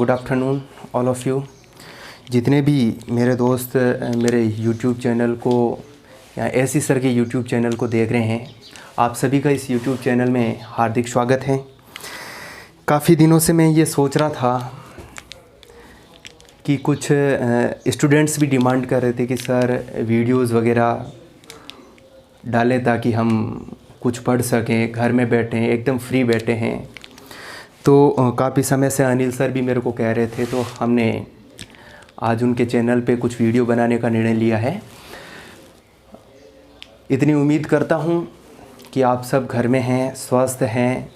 Good afternoon all of you. जितने भी मेरे दोस्त मेरे यूट्यूब चैनल को या एसी सर के यूट्यूब चैनल को देख रहे हैं, आप सभी का इस यूट्यूब चैनल में हार्दिक स्वागत है। काफ़ी दिनों से मैं ये सोच रहा था कि कुछ स्टूडेंट्स भी डिमांड कर रहे थे कि सर वीडियोस वगैरह डालें ताकि हम कुछ पढ़ सकें, घर में बैठे हैं, एकदम फ्री बैठे हैं। तो काफ़ी समय से अनिल सर भी मेरे को कह रहे थे, तो हमने आज उनके चैनल पे कुछ वीडियो बनाने का निर्णय लिया है। इतनी उम्मीद करता हूँ कि आप सब घर में हैं, स्वस्थ हैं।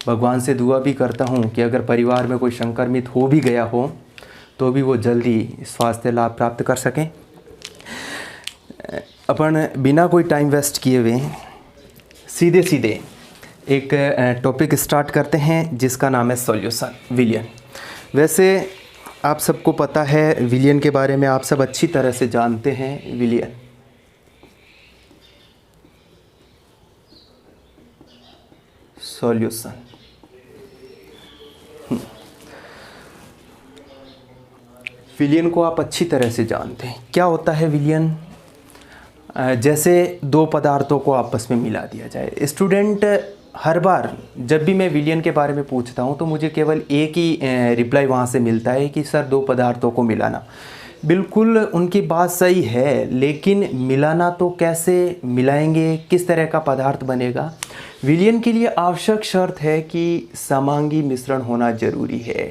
भगवान से दुआ भी करता हूँ कि अगर परिवार में कोई संक्रमित हो भी गया हो तो भी वो जल्दी स्वास्थ्य लाभ प्राप्त कर सकें। अपन बिना कोई टाइम वेस्ट किए हुए सीधे सीधे एक टॉपिक स्टार्ट करते हैं जिसका नाम है सॉल्यूशन विलियन। वैसे आप सबको पता है विलियन के बारे में, आप सब अच्छी तरह से जानते हैं विलियन। सॉल्यूशन विलियन को आप अच्छी तरह से जानते हैं। क्या होता है विलियन? जैसे दो पदार्थों को आपस में मिला दिया जाए। स्टूडेंट हर बार जब भी मैं विलियन के बारे में पूछता हूँ तो मुझे केवल एक ही रिप्लाई वहाँ से मिलता है कि सर दो पदार्थों को मिलाना। बिल्कुल उनकी बात सही है, लेकिन मिलाना तो कैसे मिलाएंगे, किस तरह का पदार्थ बनेगा? विलियन के लिए आवश्यक शर्त है कि समांगी मिश्रण होना जरूरी है।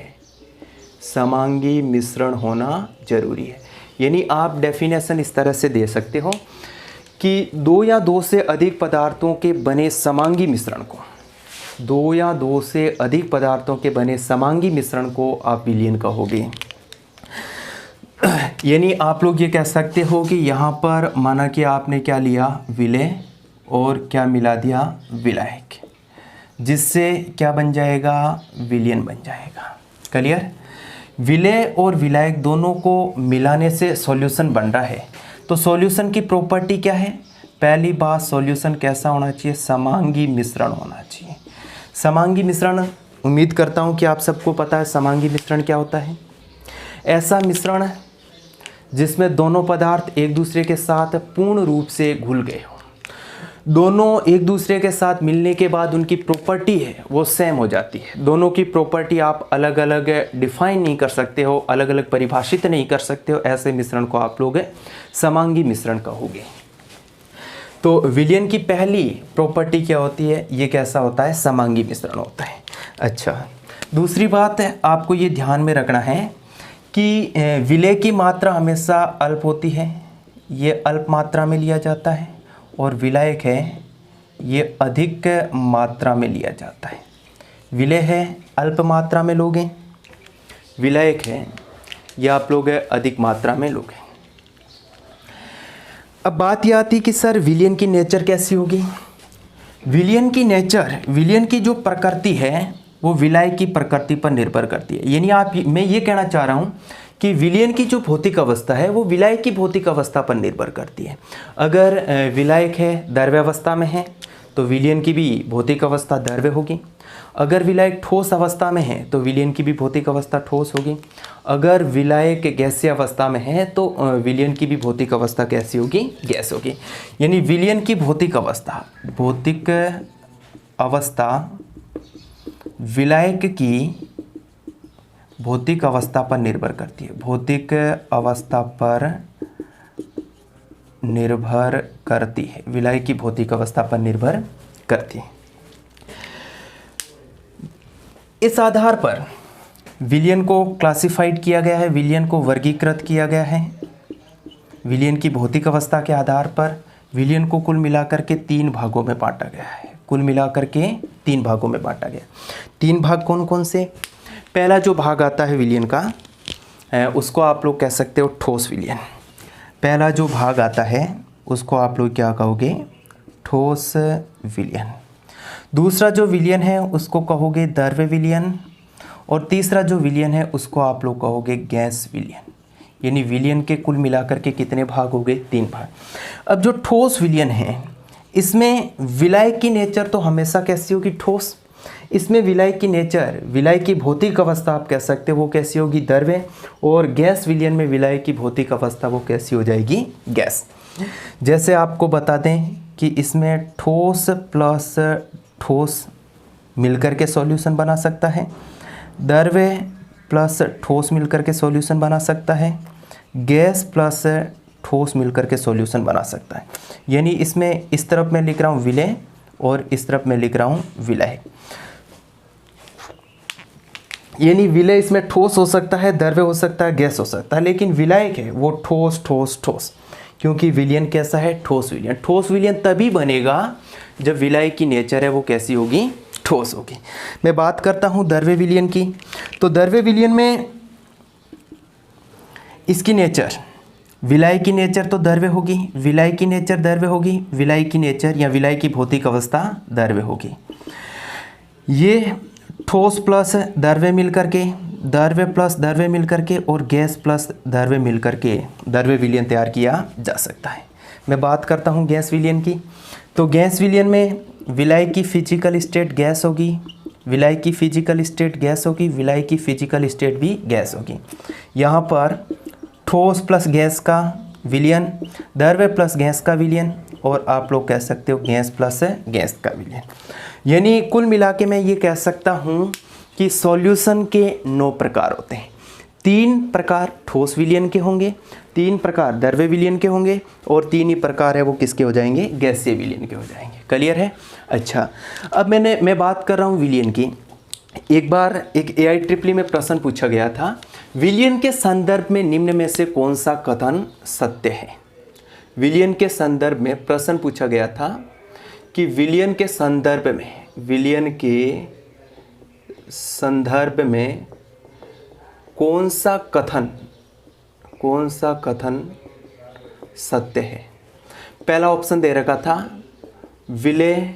समांगी मिश्रण होना जरूरी है। यानी आप डेफिनेशन इस तरह से दे सकते हो कि दो या दो से अधिक पदार्थों के बने समांगी मिश्रण को, दो या दो से अधिक पदार्थों के बने समांगी मिश्रण को आप विलियन कहोगे। यानी आप लोग ये कह सकते हो कि यहाँ पर माना कि आपने क्या लिया, विलेय और क्या मिला दिया, विलायक, जिससे क्या बन जाएगा, विलियन बन जाएगा। क्लियर? विलेय और विलायक दोनों को मिलाने से सॉल्यूशन बन रहा है। तो सॉल्यूशन की प्रॉपर्टी क्या है? पहली बात, सॉल्यूशन कैसा होना चाहिए? समांगी मिश्रण होना चाहिए। समांगी मिश्रण, उम्मीद करता हूँ कि आप सबको पता है समांगी मिश्रण क्या होता है। ऐसा मिश्रण जिसमें दोनों पदार्थ एक दूसरे के साथ पूर्ण रूप से घुल गए हो, दोनों एक दूसरे के साथ मिलने के बाद उनकी प्रॉपर्टी है वो सेम हो जाती है। दोनों की प्रॉपर्टी आप अलग अलग डिफाइन नहीं कर सकते हो, अलग अलग परिभाषित नहीं कर सकते हो। ऐसे मिश्रण को आप लोग समांगी मिश्रण कहोगे। तो विलियन की पहली प्रॉपर्टी क्या होती है? ये कैसा होता है? समांगी मिश्रण होता है। अच्छा, दूसरी बात है आपको ये ध्यान में रखना है कि विलेय की मात्रा हमेशा अल्प होती है, ये अल्प मात्रा में लिया जाता है, और विलायक है ये अधिक मात्रा में लिया जाता है। विलेय है अल्प मात्रा में लोगे, विलायक है ये आप लोग अधिक मात्रा में लोगे। अब बात ये आती कि सर विलियन की नेचर कैसी होगी? विलियन की नेचर, विलियन की जो प्रकृति है वो विलायक की प्रकृति पर निर्भर करती है। यानी मैं ये कहना चाह रहा हूँ कि विलियन की जो भौतिक अवस्था है वो विलायक की भौतिक अवस्था पर निर्भर करती है। अगर विलायक है द्रव्य अवस्था में है तो विलियन की भी भौतिक अवस्था द्रव्य होगी। अगर विलायक ठोस अवस्था में है तो विलियन की भी भौतिक अवस्था ठोस होगी। अगर विलायक गैसीय अवस्था में है तो विलियन की भी भौतिक अवस्था कैसी होगी? गैस होगी। यानी विलियन की भौतिक अवस्था विलायक की भौतिक अवस्था पर निर्भर करती है। भौतिक अवस्था पर निर्भर करती है, विलायक की भौतिक अवस्था पर निर्भर करती है। इस आधार पर विलियन को क्लासिफाइड किया गया है, विलियन को वर्गीकृत किया गया है। विलियन की भौतिक अवस्था के आधार पर विलियन को कुल मिलाकर के 3 भागों में बांटा गया है। कुल मिलाकर के 3 भागों में बांटा गया। 3 भाग कौन कौन से? पहला जो भाग आता है विलियन का उसको आप लोग कह सकते हो ठोस विलियन। पहला जो भाग आता है उसको आप लोग क्या कहोगे? ठोस विलियन। दूसरा जो विलियन है उसको कहोगे द्रव्य विलियन, और तीसरा जो विलियन है उसको आप लोग कहोगे गैस विलियन। यानी विलियन के कुल मिलाकर के कितने भाग हो गए? 3 भाग। अब जो ठोस विलियन है इसमें विलायक की नेचर तो हमेशा कैसी होगी? ठोस। इसमें विलय की नेचर, विलय की भौतिक अवस्था आप कह सकते हो वो कैसी होगी, द्रव्य, और गैस विलयन में विलय की भौतिक अवस्था वो कैसी हो जाएगी, गैस। जैसे आपको बता दें कि इसमें ठोस प्लस ठोस मिलकर के सॉल्यूशन बना सकता है, द्रव्य प्लस ठोस मिलकर के सॉल्यूशन बना सकता है, गैस प्लस ठोस मिलकर के सॉल्यूशन बना सकता है। यानी इसमें इस तरफ मैं लिख रहा हूँ विलय और इस तरफ मैं लिख रहा हूँ विलय। यानी विलय इसमें ठोस हो सकता है, द्रव्य हो सकता है, गैस हो सकता है, लेकिन विलायक है वो ठोस ठोस ठोस, क्योंकि विलयन कैसा है, ठोस विलयन। ठोस विलयन तभी बनेगा जब विलय की नेचर है वो कैसी होगी, ठोस होगी। मैं बात करता हूँ द्रव्य विलयन की। तो द्रव्य विलयन में इसकी नेचर, विलय की नेचर तो द्रव्य होगी, विलय की नेचर द्रव्य होगी, विलय की नेचर या विलय की भौतिक अवस्था द्रव्य होगी। ये ठोस प्लस द्रव्य मिलकर के, द्रव्य प्लस द्रव्य मिलकर के और गैस प्लस द्रव्य मिलकर के द्रव्य विलयन तैयार किया जा सकता है। मैं बात करता हूँ गैस विलयन की। तो गैस विलयन में विलय की फिजिकल स्टेट गैस होगी, विलय की फिजिकल स्टेट गैस होगी, विलय की फिजिकल स्टेट भी गैस होगी। यहाँ पर ठोस प्लस गैस का विलयन, द्रव्य प्लस गैस का विलयन, और आप लोग कह सकते हो गैस प्लस गैस का विलयन। यानी कुल मिला के मैं ये कह सकता हूँ कि सॉल्यूशन के 9 प्रकार होते हैं। 3 प्रकार ठोस विलयन के होंगे, 3 प्रकार द्रव्य विलयन के होंगे, और 3 ही प्रकार है वो किसके हो जाएंगे, गैसीय विलयन के हो जाएंगे। क्लियर है? अच्छा, अब मैं बात कर रहा हूँ विलयन की। एक बार एक AIEEE में प्रश्न पूछा गया था, विलयन के संदर्भ में निम्न में से कौन सा कथन सत्य है। विलयन के संदर्भ में प्रश्न पूछा गया था कि विलयन के संदर्भ में, विलयन के संदर्भ में कौन सा कथन सत्य है। पहला ऑप्शन दे रखा था विलय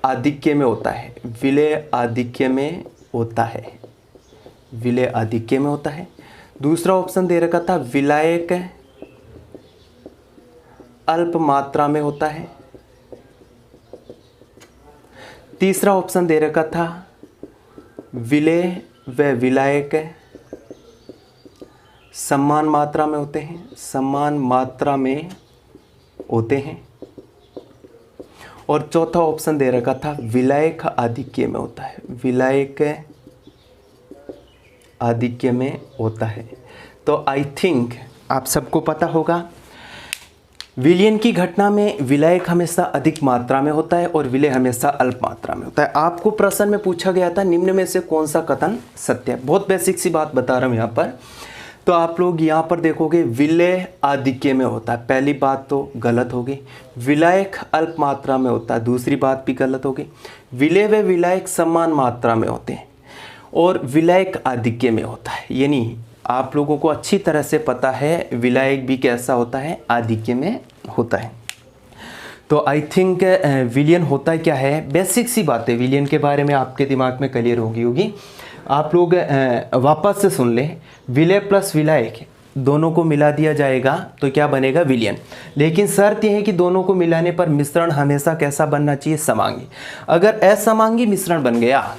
आधिक्य में होता है, विलय आधिक्य में होता है, विलय आधिक्य में होता है। दूसरा ऑप्शन दे रखा था विलायक अल्प मात्रा में होता है। तीसरा ऑप्शन दे रखा था विलय व विलायक समान मात्रा में होते हैं, समान मात्रा में होते हैं। और चौथा ऑप्शन दे रखा था विलायक आधिक्य में होता है, विलायक आधिक्य में होता है। तो आई थिंक आप सबको पता होगा विलयन की घटना में विलायक हमेशा अधिक मात्रा में होता है और विलय हमेशा अल्प मात्रा में होता है। आपको प्रश्न में पूछा गया था निम्न में से कौन सा कथन सत्य है। बहुत बेसिक सी बात बता रहा हूँ यहाँ पर। तो आप लोग यहाँ पर देखोगे विलय आधिक्य में होता है, पहली बात तो गलत होगी। विलायक अल्प मात्रा में होता है, दूसरी बात भी गलत होगी। विलय व विलायक समान मात्रा में होते हैं और विलायक आधिक्य में होता है। यानी आप लोगों को अच्छी तरह से पता है विलायक भी कैसा होता है, आधिक्य में होता है। तो आई थिंक विलयन होता क्या है, बेसिक सी बातें विलयन के बारे में आपके दिमाग में क्लियर होगी। आप लोग वापस से सुन लें। विलय प्लस विलायक दोनों को मिला दिया जाएगा तो क्या बनेगा, विलयन। लेकिन शर्त यह है कि दोनों को मिलाने पर मिश्रण हमेशा कैसा बनना चाहिए, समांगी। अगर असमांगी मिश्रण बन गया,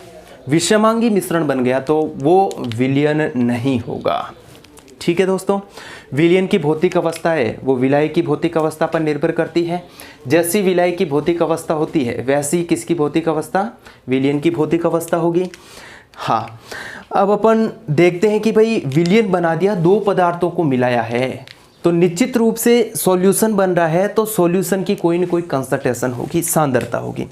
विषमांगी मिश्रण बन गया तो वो विलयन नहीं होगा। ठीक है दोस्तों, विलयन की भौतिक अवस्था है वो विलय की भौतिक अवस्था पर निर्भर करती है। जैसी विलय की भौतिक अवस्था होती है वैसी किसकी भौतिक अवस्था, विलयन की भौतिक अवस्था होगी। हाँ, अब अपन देखते हैं कि भाई विलयन बना दिया, 2 पदार्थों को मिलाया है तो निश्चित रूप से सॉल्यूशन बन रहा है, तो सॉल्यूशन की कोई न कोई कंसंट्रेशन होगी, सांद्रता होगी।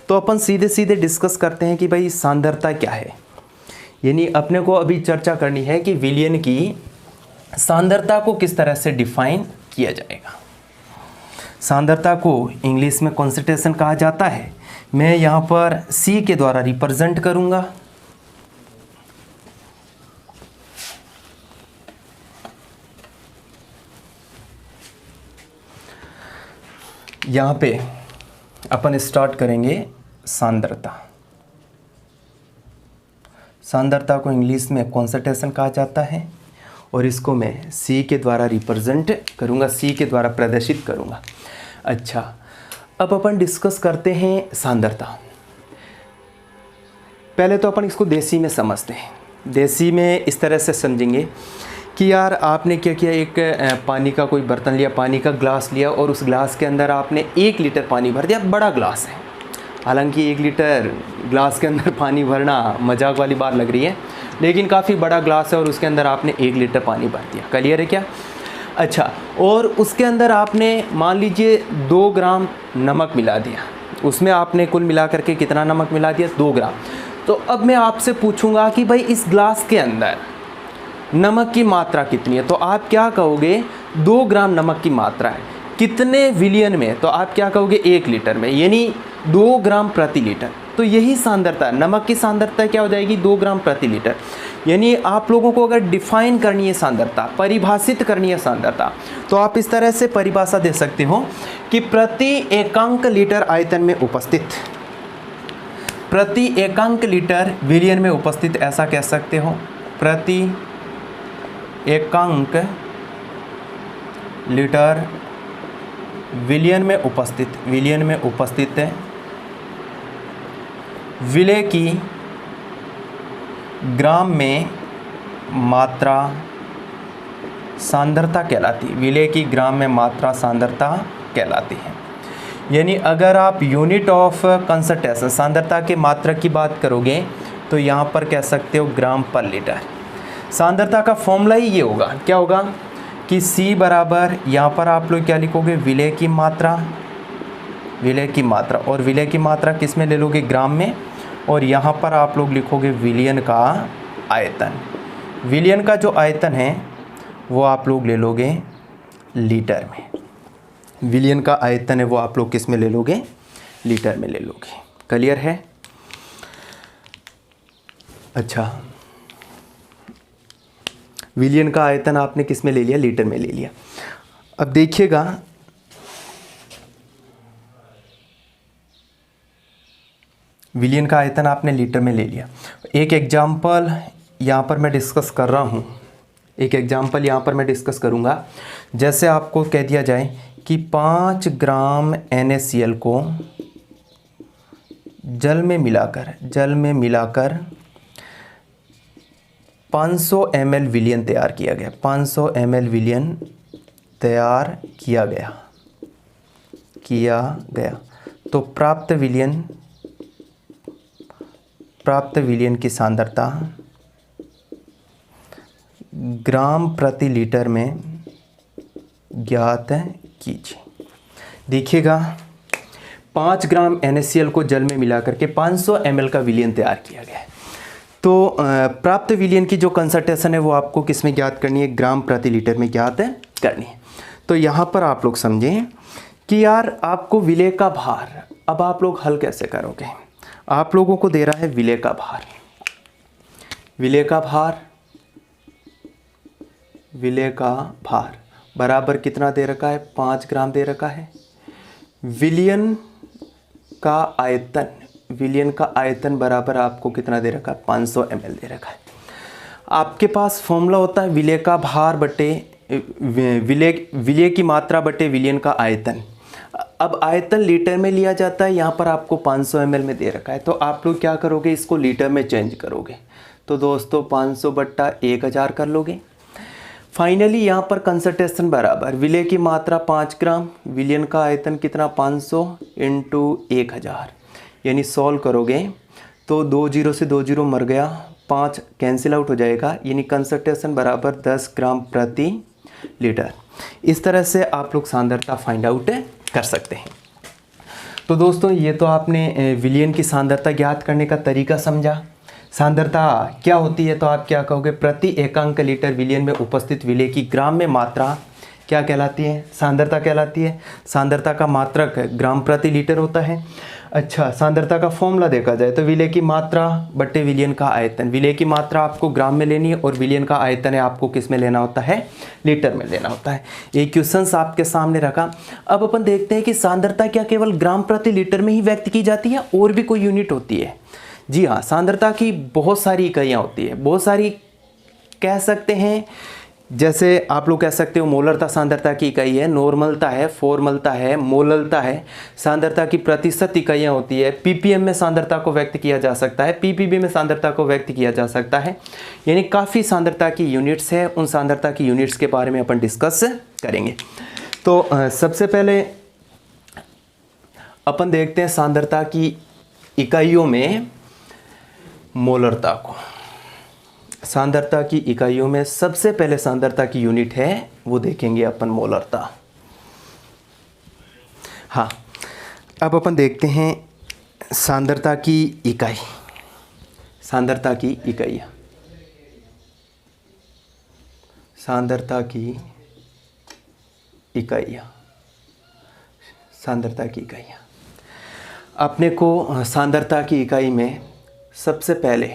तो अपन सीधे सीधे डिस्कस करते हैं कि भाई सांद्रता क्या है। यानी अपने को अभी चर्चा करनी है कि विलयन की सांद्रता को किस तरह से डिफाइन किया जाएगा। सांद्रता को इंग्लिश में कंसंट्रेशन कहा जाता है। मैं यहाँ पर C के द्वारा रिप्रेजेंट करूँगा। यहाँ पे अपन स्टार्ट करेंगे सांद्रता। सांद्रता को इंग्लिश में कंसंट्रेशन कहा जाता है और इसको मैं C के द्वारा रिप्रेजेंट करूँगा, C के द्वारा प्रदर्शित करूँगा। अच्छा, अब अपन डिस्कस करते हैं सांद्रता। पहले तो अपन इसको देसी में समझते हैं। देसी में इस तरह से समझेंगे कि यार आपने क्या किया, एक पानी का कोई बर्तन लिया, पानी का ग्लास लिया और उस ग्लास के अंदर आपने 1 लीटर पानी भर दिया। बड़ा ग्लास है, हालांकि 1 लीटर ग्लास के अंदर पानी भरना मजाक वाली बात लग रही है, लेकिन काफ़ी बड़ा ग्लास है और उसके अंदर आपने 1 लीटर पानी भर दिया। क्लियर है क्या? अच्छा, और उसके अंदर आपने मान लीजिए 2 ग्राम नमक मिला दिया। उसमें आपने कुल मिला करके कितना नमक मिला दिया? 2 ग्राम। तो अब मैं आपसे पूछूंगा कि भाई इस ग्लास के अंदर नमक की मात्रा कितनी है? तो आप क्या कहोगे? 2 ग्राम नमक की मात्रा है। कितने विलियन में? तो आप क्या कहोगे? 1 लीटर में, यानी 2 ग्राम प्रति लीटर। तो यही सांद्रता, नमक की सांद्रता क्या हो जाएगी? 2 ग्राम प्रति लीटर। यानी आप लोगों को अगर डिफाइन करनी है सांद्रता, परिभाषित करनी है सांद्रता, तो आप इस तरह से परिभाषा दे सकते हो कि प्रति एकांक लीटर आयतन में उपस्थित, प्रति एकांक लीटर विलियन में उपस्थित, ऐसा कह सकते हो। प्रति एकांक लीटर विलियन में उपस्थित, विलियन में उपस्थित है विलेय की ग्राम में मात्रा सांद्रता कहलाती है। विलेय की ग्राम में मात्रा सांद्रता कहलाती है। यानी अगर आप यूनिट ऑफ कंसंट्रेशन, सांद्रता के मात्रक की बात करोगे तो यहाँ पर कह सकते हो ग्राम पर लीटर। सांद्रता का फॉर्मूला ही ये होगा, क्या होगा कि C बराबर, यहाँ पर आप लोग क्या लिखोगे? विलेय की मात्रा, विलेय की मात्रा, और विलेय की मात्रा किस में ले लोगे? ग्राम में। और यहाँ पर आप लोग लिखोगे विलियन का आयतन। विलियन का जो आयतन है वो आप लोग ले लोगे लीटर में। विलियन का आयतन है वो आप लोग किस में ले लोगे? लीटर में ले लोगे। क्लियर है? अच्छा, विलियन का आयतन आपने किस में ले लिया? लीटर में ले लिया। अब देखिएगा, विलियन का आयतन आपने लीटर में ले लिया। एक एग्जाम्पल यहाँ पर मैं डिस्कस कर रहा हूँ, एक एग्जाम्पल यहाँ पर मैं डिस्कस करूँगा। जैसे आपको कह दिया जाए कि 5 ग्राम NaCl को जल में मिलाकर 500 ml विलियन तैयार किया गया, 500 ml विलियन तैयार किया गया, तो प्राप्त विलियन की सांद्रता ग्राम प्रति लीटर में ज्ञात कीजिए। देखिएगा, 5 ग्राम NaCl को जल में मिलाकर के 500 ml का विलियन तैयार किया गया है। तो प्राप्त विलियन की जो कंसंट्रेशन है वो आपको किस में ज्ञात करनी है? ग्राम प्रति लीटर में ज्ञात करनी है। तो यहाँ पर आप लोग समझें कि यार आपको विलेय का भार, अब आप लोग हल कैसे करोगे? आप लोगों को दे रहा है विलेय का भार, विलेय का भार बराबर कितना दे रखा है? 5 ग्राम दे रखा है। विलियन का आयतन बराबर आपको कितना दे रखा है? 500 ml दे रखा है। आपके पास फॉर्मूला होता है विलेय का भार बटे विलेय की मात्रा बटे विलियन का आयतन। अब आयतन लीटर में लिया जाता है, यहाँ पर आपको 500 ml में दे रखा है, तो आप लोग क्या करोगे? इसको लीटर में चेंज करोगे। तो दोस्तों 500 बट्टा 1000 कर लोगे। फाइनली यहाँ पर कंसंट्रेशन बराबर विलेय की मात्रा 5 ग्राम, विलियन का आयतन कितना? 500 इंटू 1000, यानी सॉल्व करोगे तो 2 0 से 2 0 मर गया, 5 कैंसिल आउट हो जाएगा, यानी कंसंट्रेशन बराबर 10 ग्राम प्रति लीटर। इस तरह से आप लोग सांद्रता फाइंड आउट कर सकते हैं। तो दोस्तों ये तो आपने विलियन की सांद्रता ज्ञात करने का तरीका समझा। सांद्रता क्या होती है? तो आप क्या कहोगे? प्रति एकांक लीटर विलियन में उपस्थित विलेय की ग्राम में मात्रा क्या कहलाती है? सांद्रता कहलाती है। सांद्रता का मात्रक ग्राम प्रति लीटर होता है। अच्छा, सांद्रता का फॉर्मूला देखा जाए तो विलेय की मात्रा बट्टे विलियन का आयतन। विलेय की मात्रा आपको ग्राम में लेनी है और विलियन का आयतन है आपको किस में लेना होता है? लीटर में लेना होता है। ये क्वेश्चंस आपके सामने रखा। अब अपन देखते हैं कि सांद्रता क्या केवल ग्राम प्रति लीटर में ही व्यक्त की जाती है और भी कोई यूनिट होती है? जी हाँ, सांद्रता की बहुत सारी इकाइयाँ होती है, बहुत सारी कह सकते हैं जैसे आप लोग कह सकते हो मोलरता सांद्रता की इकाई है, नॉर्मलता है, फॉर्मलता है, मोललता है, सांद्रता की प्रतिशत इकाइयाँ होती है, पीपीएम में सांद्रता को व्यक्त किया जा सकता है, पीपीबी में सांद्रता को व्यक्त किया जा सकता है, यानी काफ़ी सांद्रता की यूनिट्स है। उन सांद्रता की यूनिट्स के बारे में अपन डिस्कस करेंगे। तो सबसे पहले अपन देखते हैं सांद्रता की इकाइयों में मोलरता को। सांद्रता की इकाइयों में सबसे पहले सांद्रता की यूनिट है वो देखेंगे अपन मोलरता। हाँ, अब अपन देखते हैं सांद्रता की इकाई, सांद्रता की इकाइयाँ, सांद्रता की इकाइयाँ, सांद्रता की इकाइयाँ। अपने को सांद्रता की इकाई में सबसे पहले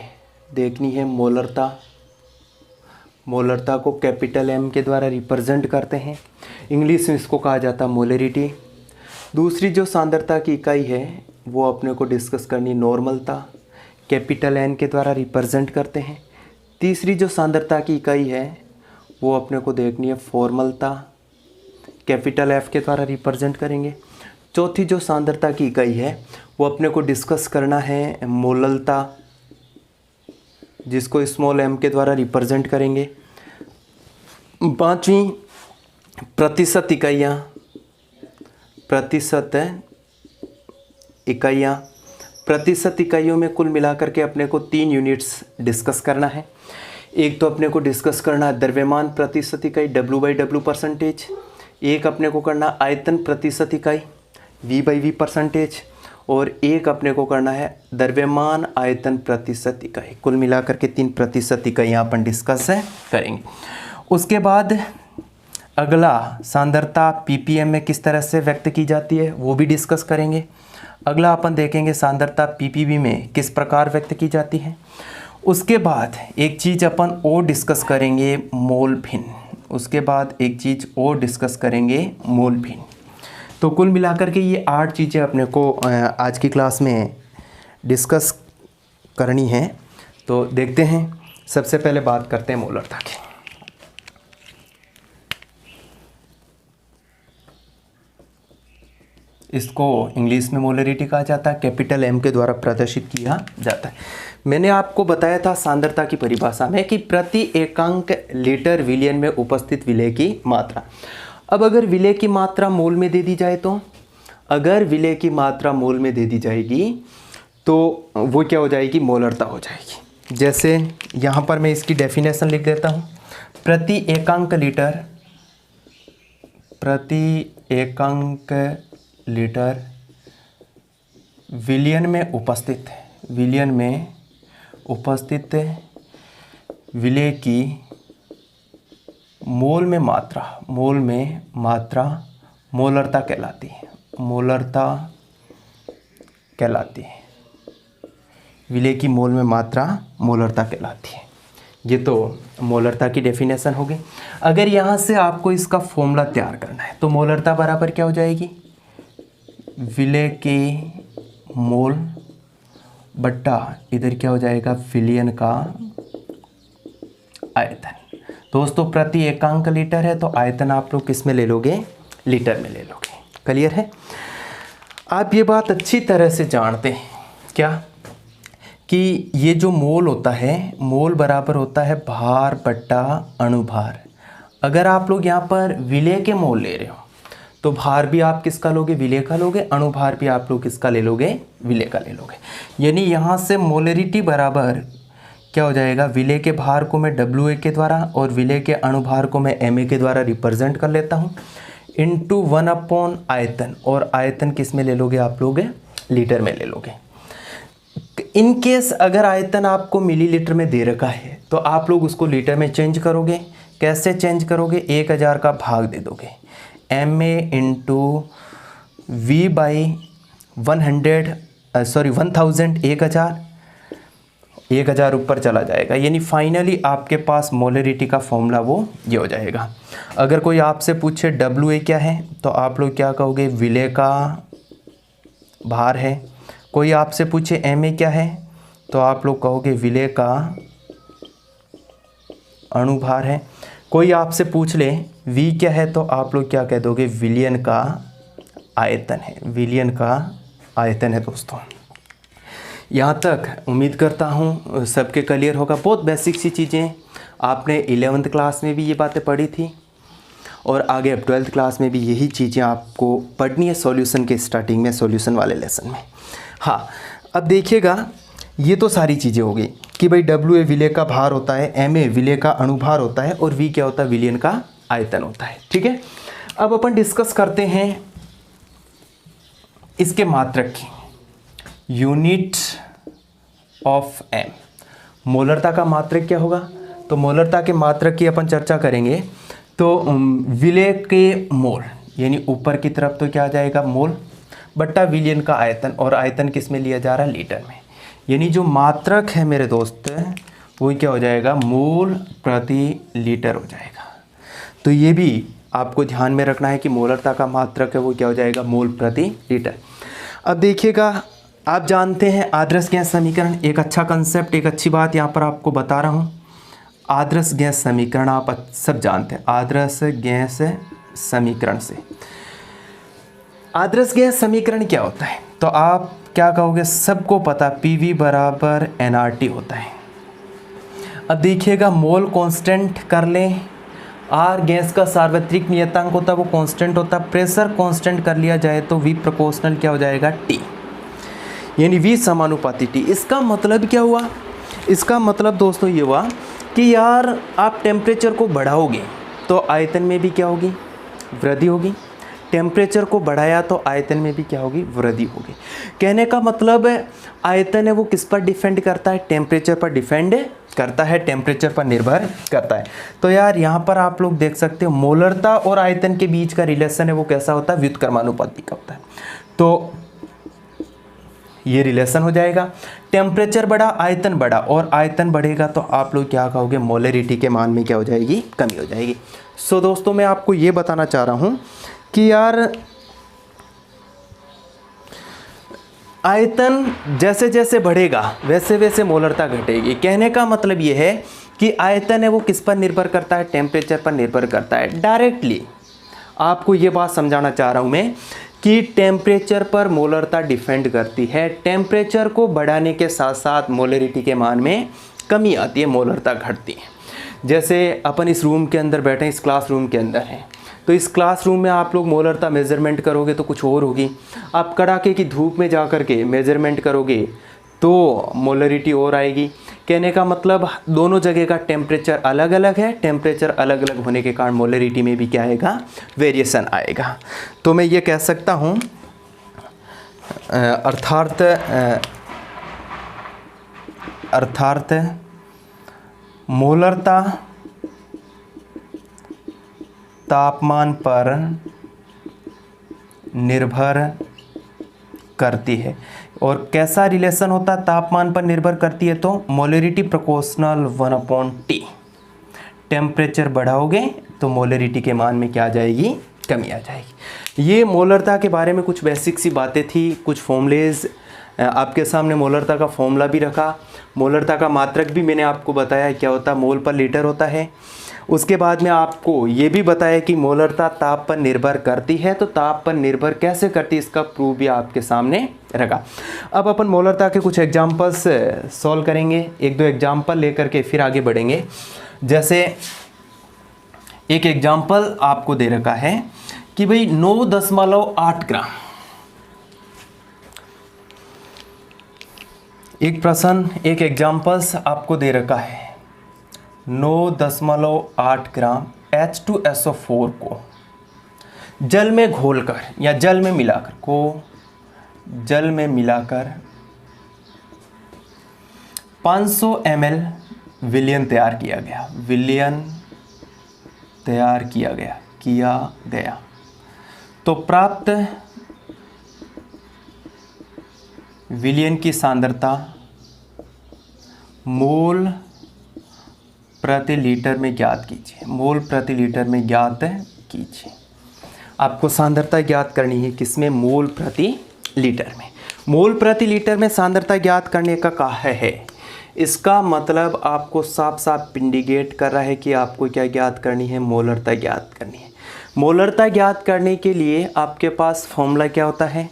देखनी है मोलरता। मोलरता को कैपिटल एम के द्वारा रिप्रेजेंट करते हैं, इंग्लिश में इसको कहा जाता है मोलरिटी। दूसरी जो सांद्रता की इकाई है वो अपने को डिस्कस करनी नॉर्मलता, कैपिटल एन के द्वारा रिप्रेजेंट करते हैं। तीसरी जो सांद्रता की इकाई है वो अपने को देखनी है फॉर्मलता, कैपिटल एफ के द्वारा रिप्रेजेंट करेंगे। चौथी जो सांद्रता की इकाई है वो अपने को डिस्कस करना है मोललता, जिसको स्मॉल एम के द्वारा रिप्रेजेंट करेंगे। पांचवी प्रतिशत इकाइयाँ, प्रतिशत इकाइयाँ, प्रतिशत इकाइयों में कुल मिलाकर के अपने को 3 यूनिट्स डिस्कस करना है। एक तो अपने को डिस्कस करना है द्रव्यमान प्रतिशत इकाई W/W परसेंटेज, एक अपने को करना आयतन प्रतिशत इकाई V/V परसेंटेज, और एक अपने को करना है द्रव्यमान आयतन प्रतिशत इकाई। कुल मिलाकर के 3 प्रतिशत इकाइयाँ अपन डिस्कस करेंगे। उसके बाद अगला सांद्रता पीपीएम में किस तरह से व्यक्त की जाती है वो भी डिस्कस करेंगे। अगला अपन देखेंगे सांद्रता पीपीबी में किस प्रकार व्यक्त की जाती है। उसके बाद एक चीज़ अपन और डिस्कस करेंगे मोल भिन्न, उसके बाद एक चीज़ और डिस्कस करेंगे मोल भिन्न। तो कुल मिलाकर के ये 8 चीज़ें अपने को आज की क्लास में डिस्कस करनी है। तो देखते हैं, सबसे पहले बात करते हैं मोलरता की। इसको इंग्लिश में मोलरिटी कहा जाता है, कैपिटल एम के द्वारा प्रदर्शित किया जाता है। मैंने आपको बताया था सांद्रता की परिभाषा में कि प्रति एकांक लीटर विलयन में उपस्थित विलय की मात्रा। अब अगर विलय की मात्रा मोल में दे दी जाए तो, अगर विलय की मात्रा मोल में दे दी जाएगी तो वो क्या हो जाएगी, मोलरता हो जाएगी। जैसे यहाँ पर मैं इसकी डेफिनेशन लिख देता हूँ। प्रति एकांक लीटर, प्रति एकांक लीटर विलयन में उपस्थित, विलयन में उपस्थित विलय की मोल में मात्रा, मोल में मात्रा मोलरता कहलाती है, मोलरता कहलाती है। विलय की मोल में मात्रा मोलरता कहलाती है। ये तो मोलरता की डेफिनेशन हो गई। अगर यहाँ से आपको इसका फॉर्मूला तैयार करना है तो मोलरता बराबर क्या हो जाएगी, विलय के मोल बट्टा इधर क्या हो जाएगा, विलयन का आयतन। दोस्तों प्रति एकांक लीटर है तो आयतन आप लोग किस में ले लोगे, लीटर में ले लोगे। क्लियर है। आप ये बात अच्छी तरह से जानते हैं क्या, कि ये जो मोल होता है, मोल बराबर होता है भार बट्टा अणुभार। अगर आप लोग यहाँ पर विलय के मोल ले रहे हो तो भार भी आप किसका लोगे, विलय का लोगे, अणुभार भी आप लोग किसका ले लोगे, विलय का ले लोगे। यानी यहाँ से मोलरिटी बराबर क्या हो जाएगा, विलय के भार को मैं WA के द्वारा और विलय के अणुभार को मैं MA के द्वारा रिप्रेजेंट कर लेता हूँ, इंटू 1/, आयतन। और आयतन किस में ले लोगे आप लोग, लीटर में ले लोगे। इन केस अगर आयतन आपको मिलीलीटर में दे रखा है तो आप लोग उसको लीटर में चेंज करोगे। कैसे चेंज करोगे, 1000 का भाग दे दोगे, MA इंटू V/1000, 1000 ऊपर चला जाएगा। यानी फाइनली आपके पास मोलरिटी का फॉर्मूला वो ये हो जाएगा। अगर कोई आपसे पूछे WA क्या है तो आप लोग क्या कहोगे, विलय का भार है। कोई आपसे पूछे MA क्या है तो आप लोग कहोगे विलय का अणुभार है। कोई आपसे पूछ ले V क्या है तो आप लोग क्या कह दोगे, विलियन का आयतन है, विलियन का आयतन है दोस्तों। यहाँ तक उम्मीद करता हूँ सबके क्लियर होगा। बहुत बेसिक सी चीज़ें आपने 11th क्लास में भी ये बातें पढ़ी थी और आगे अब 12th क्लास में भी यही चीज़ें आपको पढ़नी है सॉल्यूशन के स्टार्टिंग में, सॉल्यूशन वाले लेसन में। हाँ, अब देखिएगा, ये तो सारी चीज़ें हो गई कि भाई W विलय का भार होता है, Ma विलय का अणुभार होता है और V क्या होता है, विलयन का आयतन होता है। ठीक है, अब अपन डिस्कस करते हैं इसके मात्रक की, यूनिट ऑफ M। मोलरता का मात्रक क्या होगा, तो मोलरता के मात्रक की अपन चर्चा करेंगे। तो विलय के मोल यानी ऊपर की तरफ तो क्या आ जाएगा, मोल बट्टा विलयन का आयतन, और आयतन किस में लिया जा रहा है, लीटर में। यानी जो मात्रक है मेरे दोस्त वो क्या हो जाएगा, मोल प्रति लीटर हो जाएगा। तो ये भी आपको ध्यान में रखना है कि मोलरता का मात्रक है वो क्या हो जाएगा, मोल प्रति लीटर। अब देखिएगा, आप जानते हैं आदर्श गैस समीकरण, एक अच्छा कंसेप्ट, एक अच्छी बात यहाँ पर आपको बता रहा हूँ। आदर्श गैस समीकरण आप सब जानते हैं, आदर्श गैस समीकरण से आदर्श गैस समीकरण क्या होता है, तो आप क्या कहोगे, सबको पता PV बराबर nRT होता है। अब देखिएगा, मोल कांस्टेंट कर लें, R गैस का सार्वत्रिक नियतांक होता है वो कांस्टेंट होता है, प्रेशर कांस्टेंट कर लिया जाए तो V प्रोपोर्शनल क्या हो जाएगा, T, यानी V समानुपाती T। इसका मतलब क्या हुआ, इसका मतलब दोस्तों ये हुआ कि यार आप टेम्परेचर को बढ़ाओगे तो आयतन में भी क्या होगी, वृद्धि होगी। टेम्परेचर को बढ़ाया तो आयतन में भी क्या होगी, वृद्धि होगी। कहने का मतलब आयतन है वो किस पर डिपेंड करता है, टेम्परेचर पर डिपेंड करता है, टेम्परेचर पर निर्भर करता है। तो यार यहाँ पर आप लोग देख सकते हो मोलरता और आयतन के बीच का रिलेशन है वो कैसा होता है, व्युत्क्रमानुपाती का होता है। तो ये रिलेशन हो जाएगा, टेम्परेचर बढ़ा आयतन बढ़ा, और आयतन बढ़ेगा तो आप लोग क्या कहोगे, मोलरिटी के मान में क्या हो जाएगी, कमी हो जाएगी। सो दोस्तों मैं आपको ये बताना चाह रहा हूँ कि यार आयतन जैसे जैसे बढ़ेगा वैसे वैसे मोलरता घटेगी। कहने का मतलब ये है कि आयतन है वो किस पर निर्भर करता है, टेम्परेचर पर निर्भर करता है। डायरेक्टली आपको ये बात समझाना चाह रहा हूँ मैं कि टेम्परेचर पर मोलरता डिपेंड करती है। टेम्परेचर को बढ़ाने के साथ साथ मोलरिटी के मान में कमी आती है, मोलरता घटती है। जैसे अपन इस रूम के अंदर बैठे हैं, इस क्लासरूम के अंदर हैं, तो इस क्लासरूम में आप लोग मोलरता मेज़रमेंट करोगे तो कुछ और होगी। आप कड़ाके की धूप में जा कर के मेज़रमेंट करोगे तो मोलरिटी और आएगी। कहने का मतलब दोनों जगह का टेम्परेचर अलग अलग है, टेम्परेचर अलग अलग होने के कारण मोलरिटी में भी क्या आएगा, वेरिएशन आएगा। तो मैं ये कह सकता हूँ अर्थात मोलरता तापमान पर निर्भर करती है। और कैसा रिलेशन होता है, तापमान पर निर्भर करती है तो मोलरिटी प्रोपोर्शनल 1/T। टेम्परेचर बढ़ाओगे तो मोलरिटी के मान में क्या आ जाएगी, कमी आ जाएगी। ये मोलरता के बारे में कुछ बेसिक सी बातें थी, कुछ फॉर्मूलेज आपके सामने मोलरता का फॉर्मूला भी रखा, मोलरता का मात्रक भी मैंने आपको बताया क्या होता है, मोल पर लीटर होता है। उसके बाद में आपको ये भी बताया कि मोलरता ताप पर निर्भर करती है, तो ताप पर निर्भर कैसे करती है इसका प्रूफ भी आपके सामने रखा। अब अपन मोलरता के कुछ एग्जांपल्स सॉल्व करेंगे, एक दो एग्जांपल लेकर के फिर आगे बढ़ेंगे। जैसे एक एग्जांपल आपको दे रखा है कि भाई 9.8 ग्राम, एक प्रश्न, एक एग्जांपल्स आपको दे रखा है 9.8 ग्राम H2SO4 को जल में घोलकर या जल में मिलाकर 500 ml विलयन तैयार किया गया तो प्राप्त विलयन की सांद्रता मोल प्रति लीटर में ज्ञात कीजिए। मोल प्रति लीटर में ज्ञात कीजिए। आपको सांद्रता ज्ञात करनी है किसमें, मोल प्रति लीटर में। मोल प्रति लीटर में सांद्रता ज्ञात करने का कहा है, इसका मतलब आपको साफ साफ इंडिकेट कर रहा है कि आपको क्या ज्ञात करनी है, मोलरता ज्ञात करनी है। मोलरता ज्ञात करने के लिए आपके पास फॉर्मूला क्या होता है,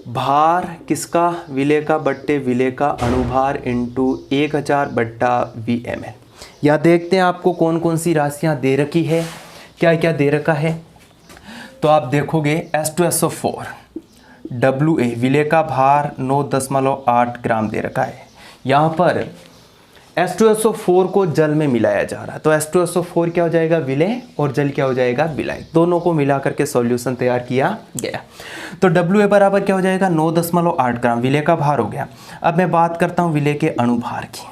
भार किसका, विलेय का बट्टे विलेय का अणुभार इंटू 1000 बट्टा VmL। या देखते हैं आपको कौन कौन सी राशियां दे रखी है, क्या क्या दे रखा है। तो आप देखोगे H2SO4 WA विलेय का भार 9.8 ग्राम दे रखा है। यहाँ पर H2SO4 को जल में मिलाया जा रहा है, तो H2SO4 क्या हो जाएगा, विलेय, और जल क्या हो जाएगा, विलायक। दोनों को मिला करके सॉल्यूशन तैयार किया गया। तो WA बराबर क्या हो जाएगा, 9.8 ग्राम विलेय का भार हो गया। अब मैं बात करता हूँ विलेय के अणुभार की।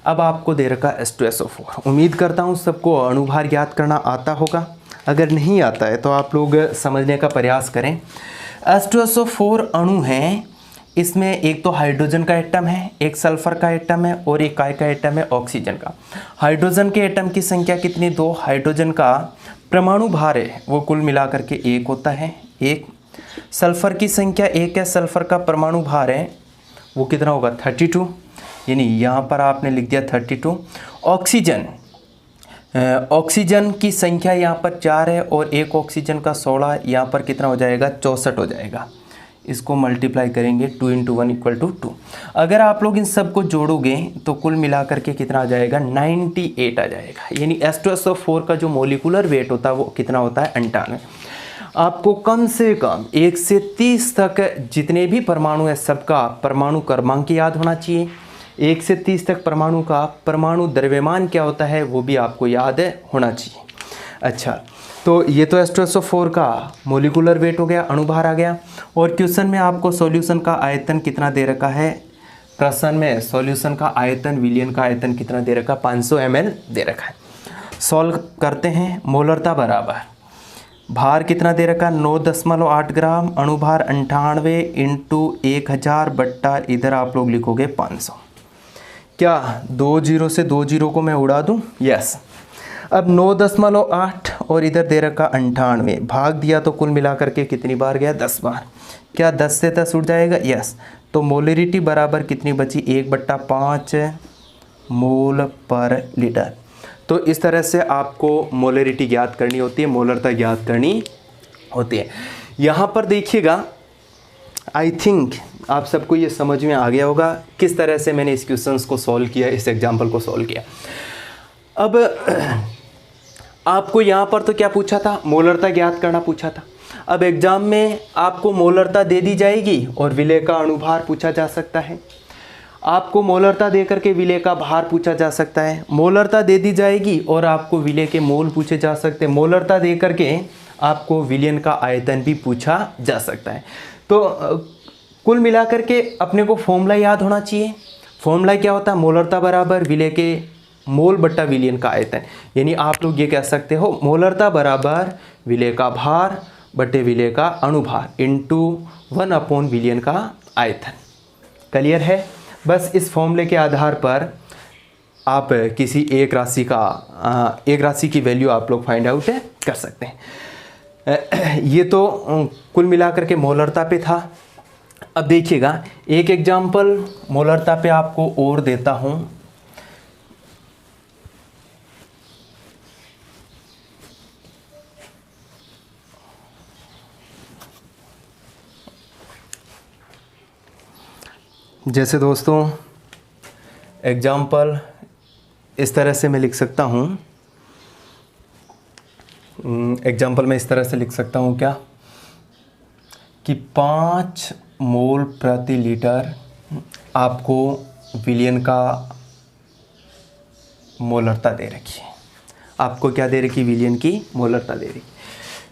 अब आपको दे रखा H2SO4, उम्मीद करता हूँ सबको अणुभार ज्ञात करना आता होगा। अगर नहीं आता है तो आप लोग समझने का प्रयास करें। H2SO4 अणु है, इसमें एक तो हाइड्रोजन का एटम है, एक सल्फर का एटम है और एक काय का एटम है, ऑक्सीजन का। हाइड्रोजन के एटम की संख्या कितनी, 2। हाइड्रोजन का परमाणु भार है वो कुल मिलाकर के 1 होता है, 1। सल्फर की संख्या 1 है, सल्फर का परमाणु भार है वो कितना होगा, 32, यानी यहाँ पर आपने लिख दिया 32। ऑक्सीजन की संख्या यहाँ पर 4 है और एक ऑक्सीजन का 16, यहाँ पर कितना हो जाएगा, 64 हो जाएगा। इसको मल्टीप्लाई करेंगे 2 × 1 = 2। अगर आप लोग इन सब को जोड़ोगे तो कुल मिलाकर के कितना आ जाएगा, 98 आ जाएगा। यानी H2SO4 का जो मोलिकुलर वेट होता है वो कितना होता है, 98। आपको कम से कम 1 से 30 तक जितने भी परमाणु है सबका परमाणु क्रमांक याद होना चाहिए। 1 से 30 तक परमाणु का परमाणु द्रव्यमान क्या होता है वो भी आपको याद होना चाहिए। अच्छा, तो ये तो H2SO4 का मोलिकुलर वेट हो गया, अणुभार आ गया। और क्वेश्चन में आपको सॉल्यूशन का आयतन कितना दे रखा है, प्रश्न में सॉल्यूशन का आयतन, विलयन का आयतन कितना दे रखा, 500 ml दे रखा है। सॉल्व करते हैं। मोलरता बराबर भार कितना दे रखा, 9.8 ग्राम, अणुभार 98 इंटू 1000 बट्टा इधर आप लोग लिखोगे 500। क्या 2 0 से 2 0 को मैं उड़ा दूं, यस। अब 9.8 और इधर दे रखा 98, भाग दिया तो कुल मिलाकर के कितनी बार गया, 10 बार। क्या 10 से 10 उड़ जाएगा, यस। तो मोलरिटी बराबर कितनी बची, 1/5 मोल पर लीटर। तो इस तरह से आपको मोलरिटी ज्ञात करनी होती है, मोलरता ज्ञात करनी होती है। यहाँ पर देखिएगा, आई थिंक आप सबको ये समझ में आ गया होगा किस तरह से मैंने इस क्वेश्चंस को सॉल्व किया, इस एग्जाम्पल को सॉल्व किया। अब आपको यहाँ पर तो क्या पूछा था, मोलरता ज्ञात करना पूछा था। अब एग्जाम में आपको मोलरता दे दी जाएगी और विलेय का अणुभार पूछा जा सकता है। आपको मोलरता दे करके विलेय का भार पूछा जा सकता है। मोलरता दे दी जाएगी और आपको विलेय के मोल पूछे जा सकते हैं। मोलरता दे करके आपको विलयन का आयतन भी पूछा जा सकता है। तो कुल मिलाकर के अपने को फॉर्मूला याद होना चाहिए। फॉर्मूला क्या होता है, मोलरता बराबर विलेय के मोल बट्टा विलयन का आयतन। यानी आप लोग ये कह सकते हो मोलरता बराबर विलेय का भार बट्टे विलेय का अणुभार इंटू 1 विलयन का आयतन। क्लियर है। बस इस फॉर्मूले के आधार पर आप किसी एक राशि की वैल्यू आप लोग फाइंड आउट कर सकते हैं। ये तो कुल मिलाकर के मोलरता पे था। अब देखिएगा एक एग्जाम्पल मोलरता पे आपको और देता हूँ। जैसे दोस्तों एग्जाम्पल इस तरह से मैं लिख सकता हूँ, एग्जाम्पल मैं इस तरह से लिख सकता हूँ क्या कि 5 मोल प्रति लीटर आपको विलयन का मोलरता दे रखी है। आपको क्या दे रखी, विलयन की मोलरता दे रखी।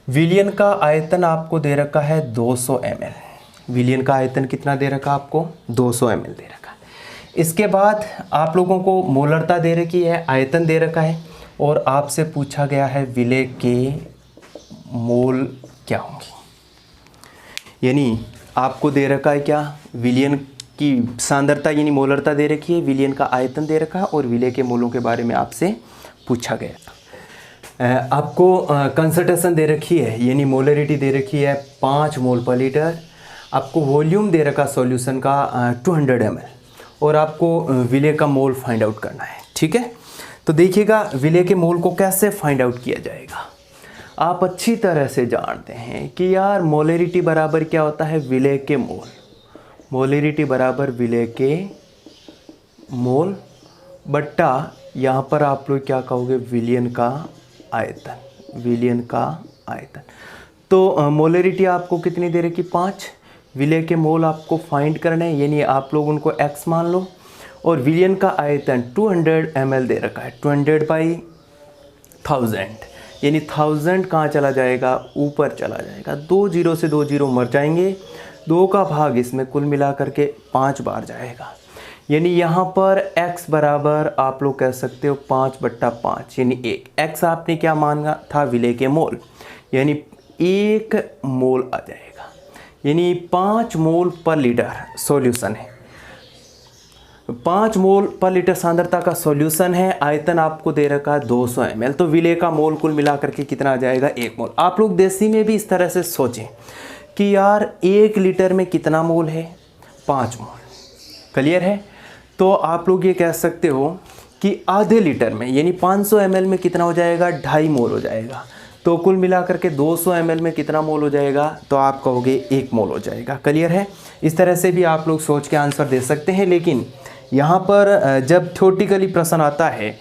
विलयन का आयतन आपको दे रखा है 200 ml। विलयन का आयतन कितना दे रखा आपको, 200 ml दे रखा है। इसके बाद आप लोगों को मोलरता दे रखी है, आयतन दे रखा है और आपसे पूछा गया है विलेय के मोल क्या होंगी। यानी आपको दे रखा है क्या, विलयन की सांद्रता यानी मोलरता दे रखी है, विलयन का आयतन दे रखा है और विलेय के मोलों के बारे में आपसे पूछा गया। आपको कंसंट्रेशन दे रखी है यानी मोलरिटी दे रखी है 5 मोल पर लीटर। आपको वॉल्यूम दे रखा सॉल्यूशन का 200 ml और आपको विलय का मोल फाइंड आउट करना है। ठीक है, तो देखिएगा विलय के मोल को कैसे फाइंड आउट किया जाएगा। आप अच्छी तरह से जानते हैं कि यार मोलरिटी बराबर क्या होता है, विलय के मोल। मोलरिटी बराबर विलय के मोल बट्टा यहाँ पर आप लोग क्या कहोगे, विलयन का आयतन। विलयन का आयतन। तो मोलरिटी आपको कितनी दे रखी, 5। विलय के मोल आपको फाइंड करने हैं, यानी आप लोग उनको x मान लो। और विलयन का आयतन 200 ml दे रखा है, 200/1000, यानी 1000 कहाँ चला जाएगा, ऊपर चला जाएगा। 2 0 से 2 0 मर जाएंगे, 2 का भाग इसमें कुल मिला करके 5 बार जाएगा। यानी यहाँ पर x बराबर आप लोग कह सकते हो 5/5, यानी 1। x आपने क्या माना था, विलय के मोल, यानी 1 मोल आ जाएगा, यानी 5 मोल पर लीटर सॉल्यूशन है। 5 मोल पर लीटर सांद्रता का सॉल्यूशन है। आयतन आपको दे रखा है 200 ml। तो विलय का मोल कुल मिला करके कितना आ जाएगा, 1 मोल। आप लोग देसी में भी इस तरह से सोचें कि यार 1 लीटर में कितना मोल है, 5 मोल। क्लियर है। तो आप लोग ये कह सकते हो कि आधे लीटर में यानी 500 ml में कितना हो जाएगा, 2.5 मोल हो जाएगा। तो कुल मिला करके 200 ml में कितना मोल हो जाएगा, तो आप कहोगे 1 मोल हो जाएगा। क्लियर है। इस तरह से भी आप लोग सोच के आंसर दे सकते हैं, लेकिन यहाँ पर जब थ्योरेटिकली प्रश्न आता है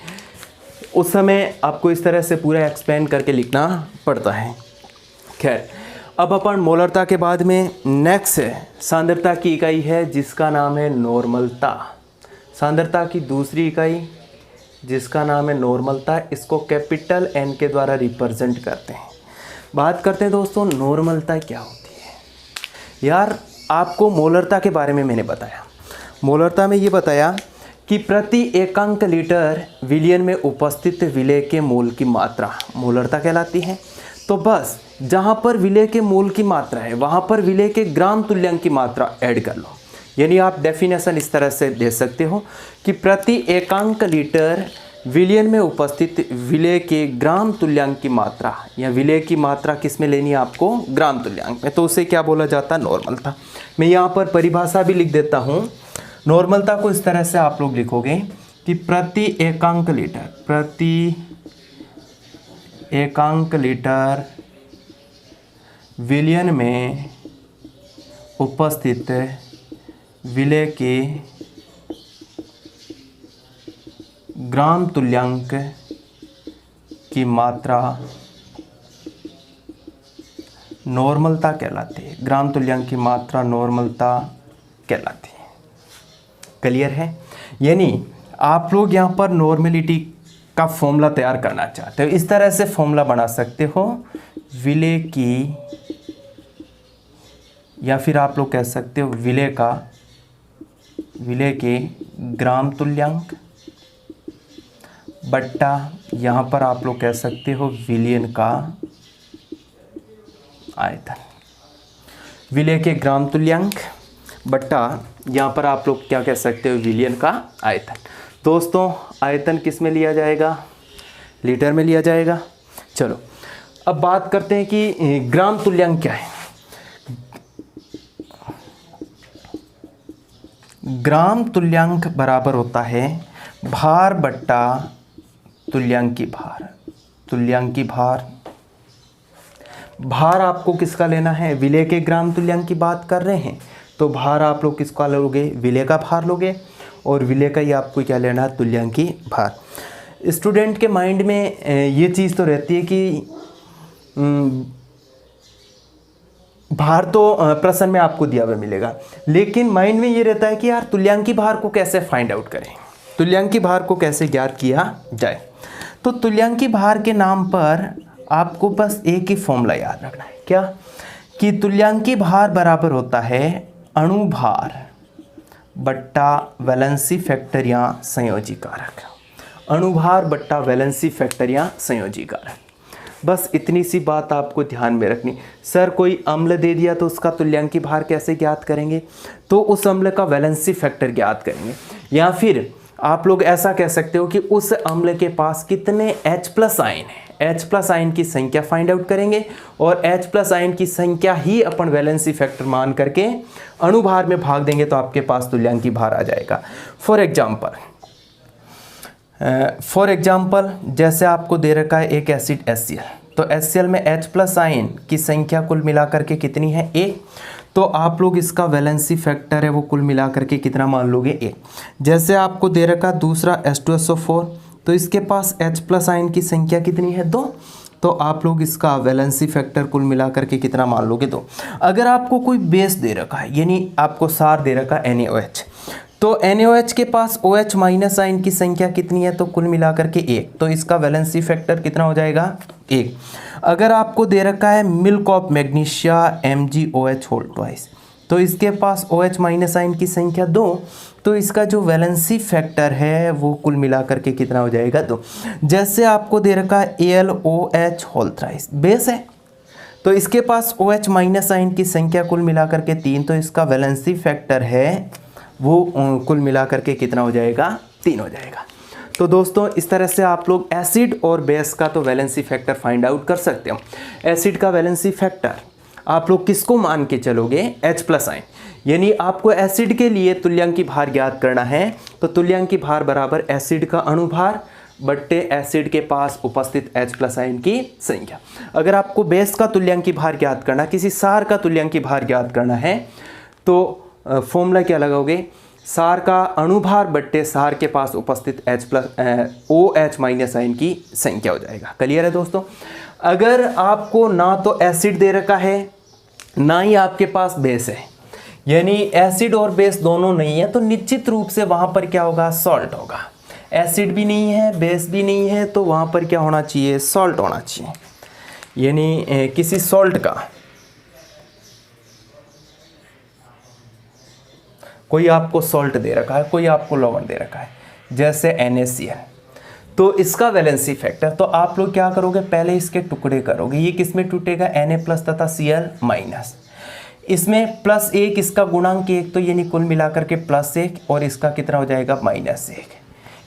उस समय आपको इस तरह से पूरा एक्सप्लेन करके लिखना पड़ता है। खैर, अब अपन मोलरता के बाद में नेक्स्ट सांद्रता की इकाई है जिसका नाम है नॉर्मलता। सांद्रता की दूसरी इकाई जिसका नाम है नॉर्मलता, इसको कैपिटल N के द्वारा रिप्रेजेंट करते हैं। बात करते हैं दोस्तों नॉर्मलता क्या होती है। यार आपको मोलरता के बारे में मैंने बताया, मोलरता में ये बताया कि प्रति एकांक लीटर विलयन में उपस्थित विलय के मोल की मात्रा मोलरता कहलाती है। तो बस जहाँ पर विलय के मोल की मात्रा है वहाँ पर विलय के ग्राम तुल्यांक की मात्रा ऐड कर लो। यानी आप डेफिनेशन इस तरह से दे सकते हो कि प्रति एकांक लीटर विलयन में उपस्थित विलय के ग्राम तुल्यांक की मात्रा, या विलय की मात्रा किस में लेनी है आपको, ग्राम तुल्यांक में। तो उसे क्या बोला जाता है, नॉर्मलता। मैं यहाँ पर परिभाषा भी लिख देता हूँ। नॉर्मलता को इस तरह से आप लोग लिखोगे कि प्रति एकांक लीटर विलयन में उपस्थित विलय के ग्राम तुल्यांक की मात्रा नॉर्मलता कहलाती है। ग्राम तुल्यांक की मात्रा नॉर्मलता कहलाती है। क्लियर है। यानी आप लोग यहाँ पर नॉर्मलिटी का फॉर्मूला तैयार करना चाहते हो, इस तरह से फॉर्मूला बना सकते हो, विलय की, या फिर आप लोग कह सकते हो विलय के ग्राम तुल्यांक बट्टा, यहाँ पर आप लोग कह सकते हो विलयन का आयतन। विलय के ग्राम तुल्यांक बट्टा, यहाँ पर आप लोग क्या कह सकते हो, विलयन का आयतन। दोस्तों आयतन किस में लिया जाएगा, लीटर में लिया जाएगा। चलो अब बात करते हैं कि ग्राम तुल्यांक क्या है। ग्राम तुल्यांक बराबर होता है भार बट्टा तुल्यांकी भार। तुल्यांकी भार, भार आपको किसका लेना है, विलय के ग्राम तुल्यांक की बात कर रहे हैं, तो भार आप लोग किसका लोगे, विलय का भार लोगे, और विलय का ही आपको क्या लेना है, तुल्यांकी भार। स्टूडेंट के माइंड में ये चीज़ तो रहती है कि भार तो प्रश्न में आपको दिया हुआ मिलेगा, लेकिन माइंड में ये रहता है कि यार तुल्यांकी भार को कैसे फाइंड आउट करें, तुल्यांकी भार को कैसे ज्ञात किया जाए। तो तुल्यांकी भार के नाम पर आपको बस एक ही फॉर्मूला याद रखना है, क्या, कि तुल्यांकी भार बराबर होता है अणु भार बट्टा वैलेंसी फैक्टर या संयोजी कारक। अणु भार बट्टा वैलेंसी फैक्टर या संयोजी कारक, बस इतनी सी बात आपको ध्यान में रखनी। सर कोई अम्ल दे दिया तो उसका तुल्यांकी भार कैसे ज्ञात करेंगे, तो उस अम्ल का वैलेंसी फैक्टर ज्ञात करेंगे। या फिर आप लोग ऐसा कह सकते हो कि उस अम्ल के पास कितने H+ आयन है, H+ आयन की संख्या फाइंड आउट करेंगे और H+ आयन की संख्या ही अपन वैलेंसी फैक्टर मान करके अणुभार में भाग देंगे तो आपके पास तुल्यांकी भार आ जाएगा। फॉर एग्जाम्पल जैसे आपको दे रखा है एक एसिड HCl, तो HCl में H+ आयन की संख्या कुल मिलाकर के कितनी है 1, तो आप लोग इसका वैलेंसी फैक्टर है वो कुल मिलाकर के कितना मान लोगे 1। जैसे आपको दे रखा दूसरा H2SO4, तो इसके पास H+ आयन की संख्या कितनी है 2, तो आप लोग इसका वैलेंसी फैक्टर कुल मिलाकर के कितना मान लोगे 2। अगर आपको कोई बेस दे रखा है यानी आपको सार दे रखा है NaOH, तो NaOH के पास OH- आयन की संख्या कितनी है तो कुल मिलाकर के 1, तो इसका वैलेंसी फैक्टर कितना हो जाएगा 1। अगर आपको दे रखा है मिल्क ऑफ मैग्नीशिया MgOH2, तो इसके पास OH- आयन की संख्या 2, तो इसका जो वैलेंसी फैक्टर है वो कुल मिलाकर के कितना हो जाएगा 2। जैसे आपको दे रखा है AlOH बेस है, तो इसके पास OH- आयन की संख्या कुल मिलाकर के 3, तो इसका वैलेंसी फैक्टर है वो कुल मिलाकर के कितना हो जाएगा 3 हो जाएगा। तो दोस्तों इस तरह से आप लोग एसिड और बेस का तो वैलेंसी फैक्टर फाइंड आउट कर सकते हो। एसिड का वैलेंसी फैक्टर आप लोग किसको मान के चलोगे H+ आयन, यानी आपको एसिड के लिए तुल्यांकी भार ज्ञात करना है, तो तुल्यांकी भार बराबर एसिड का अणुभार बट्टे एसिड के पास उपस्थित H+ आयन की संख्या। अगर आपको बेस का तुल्यांकी भार ज्ञात करना, किसी सार का तुल्यांकी भार ज्ञात करना है, तो फॉर्मूला क्या लगाओगे, सार का अणुभार बट्टे सार के पास उपस्थित OH- आयन की संख्या हो जाएगा। क्लियर है दोस्तों। अगर आपको ना तो एसिड दे रखा है ना ही आपके पास बेस है, यानी एसिड और बेस दोनों नहीं है, तो निश्चित रूप से वहां पर क्या होगा सॉल्ट होगा। एसिड भी नहीं है बेस भी नहीं है, तो वहां पर क्या होना चाहिए सॉल्ट होना चाहिए, यानी किसी सॉल्ट का, कोई आपको सॉल्ट दे रखा है, कोई आपको लवण दे रखा है, जैसे NaCl, तो इसका वैलेंसी फैक्टर, तो आप लोग क्या करोगे पहले इसके टुकड़े करोगे। ये किस में टूटेगा Na+ तथा Cl-, इसमें +1 इसका गुणांक 1, तो यानी कुल मिलाकर के +1 और इसका कितना हो जाएगा -1,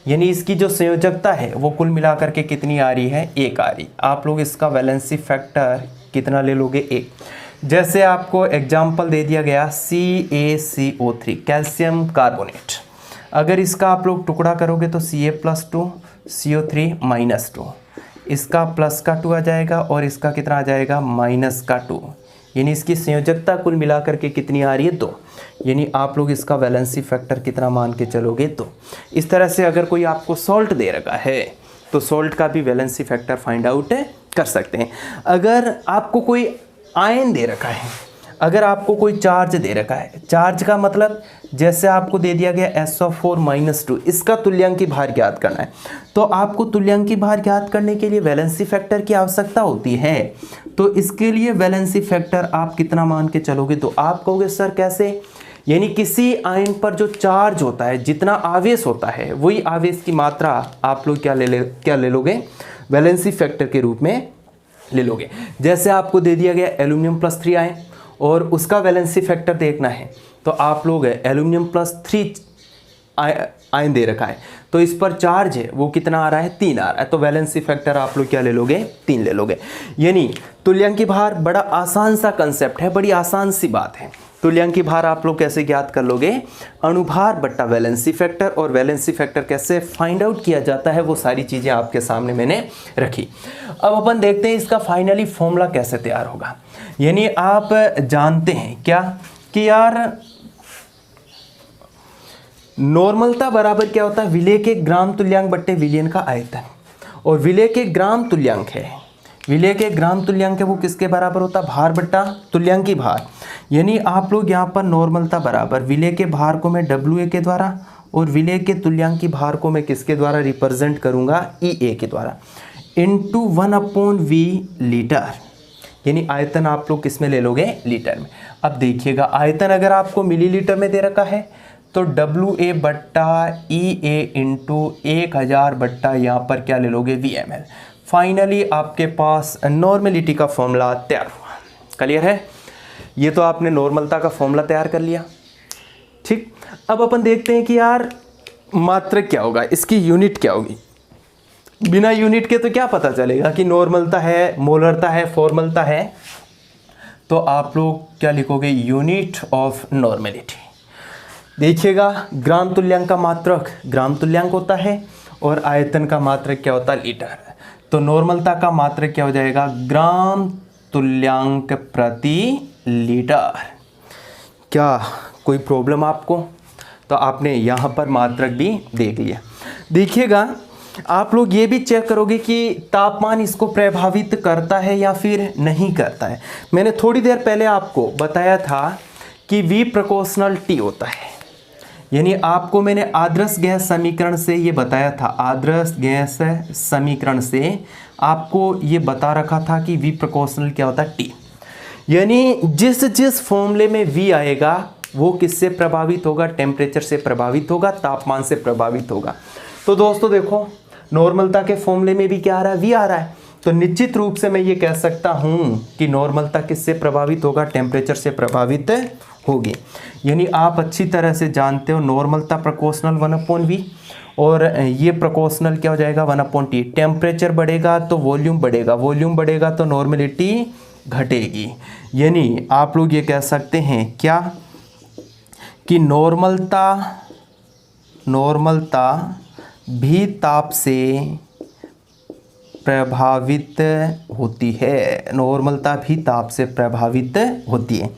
यानी इसकी जो संयोजकता है वो कुल मिलाकर के कितनी आ रही है 1 आ रही। आप लोग इसका वैलेंसी फैक्टर कितना ले लोगे 1। जैसे आपको एग्जाम्पल दे दिया गया CaCO3 कैल्शियम कार्बोनेट, अगर इसका आप लोग टुकड़ा करोगे तो Ca+2 CO3-2, इसका प्लस का 2 आ जाएगा और इसका कितना आ जाएगा -2, यानी इसकी संयोजकता कुल मिलाकर के कितनी आ रही है 2, यानी आप लोग इसका वैलेंसी फैक्टर कितना मान के चलोगे 2। इस तरह से अगर कोई आपको सॉल्ट दे रखा है तो सॉल्ट का भी वैलेंसी फैक्टर फाइंड आउट कर सकते हैं। अगर आपको कोई आयन दे रखा है, अगर आपको कोई चार्ज दे रखा है, चार्ज का मतलब जैसे आपको दे दिया गया SO4-2, इसका तुल्यांकी भार ज्ञात करना है, तो आपको तुल्यांकी भार ज्ञात करने के लिए वैलेंसी फैक्टर की आवश्यकता होती है। तो इसके लिए वैलेंसी फैक्टर आप कितना मान के चलोगे, तो आप कहोगे सर कैसे, यानी किसी आयन पर जो चार्ज होता है, जितना आवेश होता है, वही आवेश की मात्रा आप लोग क्या ले लोगे वैलेंसी फैक्टर के रूप में ले लोगे। जैसे आपको दे दिया गया एल्यूमिनियम+3 आयन और उसका वैलेंसी फैक्टर देखना है, तो आप लोग एल्यूमिनियम+3 आयन दे रखा है, तो इस पर चार्ज है वो कितना आ रहा है 3 आ रहा है, तो वैलेंसी फैक्टर आप लोग क्या ले लोगे 3 ले लोगे। यानी तुल्यांकी भार बड़ा आसान सा कंसेप्ट है, बड़ी आसान सी बात है। तुल्यांकी भार आप लोग कैसे ज्ञात कर लोगे, अणुभार बट्टा वैलेंसी फैक्टर, और वैलेंसी फैक्टर कैसे फाइंड आउट किया जाता है वो सारी चीज़ें आपके सामने मैंने रखी। अब अपन देखते हैं इसका फाइनली फॉर्मूला कैसे तैयार होगा। यानी आप जानते हैं क्या कि यार नॉर्मलता बराबर क्या होता है विलेय के ग्राम तुल्यांक बट्टे विलयन का आयतन, और विलेय के ग्राम तुल्यांक है, विलेय के ग्राम तुल्यांक है वो किसके बराबर होता है भार बट्टा तुल्यांकी भार। यानी आप लोग यहाँ पर नॉर्मलता बराबर विलेय के भार को मैं WA के द्वारा और विलेय के तुल्यांकी भार को मैं किसके द्वारा रिप्रेजेंट करूँगा EA के द्वारा, इंटू 1/V लीटर, यानी आयतन आप लोग किस में ले लोगे लीटर में। अब देखिएगा आयतन अगर आपको मिलीलीटर में दे रखा है तो WA बट्टा EA इंटू 1000 बट्टा यहाँ पर क्या ले लोगे VmL। फाइनली आपके पास नॉर्मलिटी का फॉर्मूला तैयार हुआ। क्लियर है, ये तो आपने नॉर्मलता का फॉर्मूला तैयार कर लिया। ठीक, अब अपन देखते हैं कि यार मात्रक क्या होगा, इसकी यूनिट क्या होगी। बिना यूनिट के तो क्या पता चलेगा कि नॉर्मलता है, मोलरता है, फॉर्मलता है। तो आप लोग क्या लिखोगे, यूनिट ऑफ नॉर्मेलिटी। देखिएगा, ग्राम तुल्यांक का मात्रक ग्राम तुल्यांक होता है और आयतन का मात्रक क्या होता है, लीटर। तो नॉर्मलता का मात्रक क्या हो जाएगा, ग्राम तुल्यांक प्रति लीटर। क्या कोई प्रॉब्लम आपको? तो आपने यहाँ पर मात्रक भी देख लिया। देखिएगा, आप लोग ये भी चेक करोगे कि तापमान इसको प्रभावित करता है या फिर नहीं करता है। मैंने थोड़ी देर पहले आपको बताया था कि V प्रोपोर्शनल T होता है, यानी आपको मैंने आदर्श गैस समीकरण से ये बताया था, आदर्श गैस समीकरण से आपको ये बता रखा था कि V प्रोपोर्शनल क्या होता है, T। यानी जिस जिस फॉर्मूले में V आएगा वो किससे प्रभावित होगा, टेम्परेचर से प्रभावित होगा, तापमान से प्रभावित होगा। तो दोस्तों देखो, नॉर्मलता के फॉर्मूले में भी क्या आ रहा है, V आ रहा है। तो निश्चित रूप से मैं ये कह सकता हूँ कि नॉर्मलता किससे प्रभावित होगा, टेम्परेचर से प्रभावित होगी। यानी आप अच्छी तरह से जानते हो नॉर्मलता प्रोपोर्शनल 1/V और ये प्रोपोर्शनल क्या हो जाएगा 1/T। टेम्परेचर बढ़ेगा तो वॉल्यूम बढ़ेगा, वॉल्यूम बढ़ेगा तो नॉर्मेलिटी घटेगी। यानी आप लोग ये कह सकते हैं क्या कि नॉर्मलता भी ताप से प्रभावित होती है, नॉर्मलता भी ताप से प्रभावित होती है।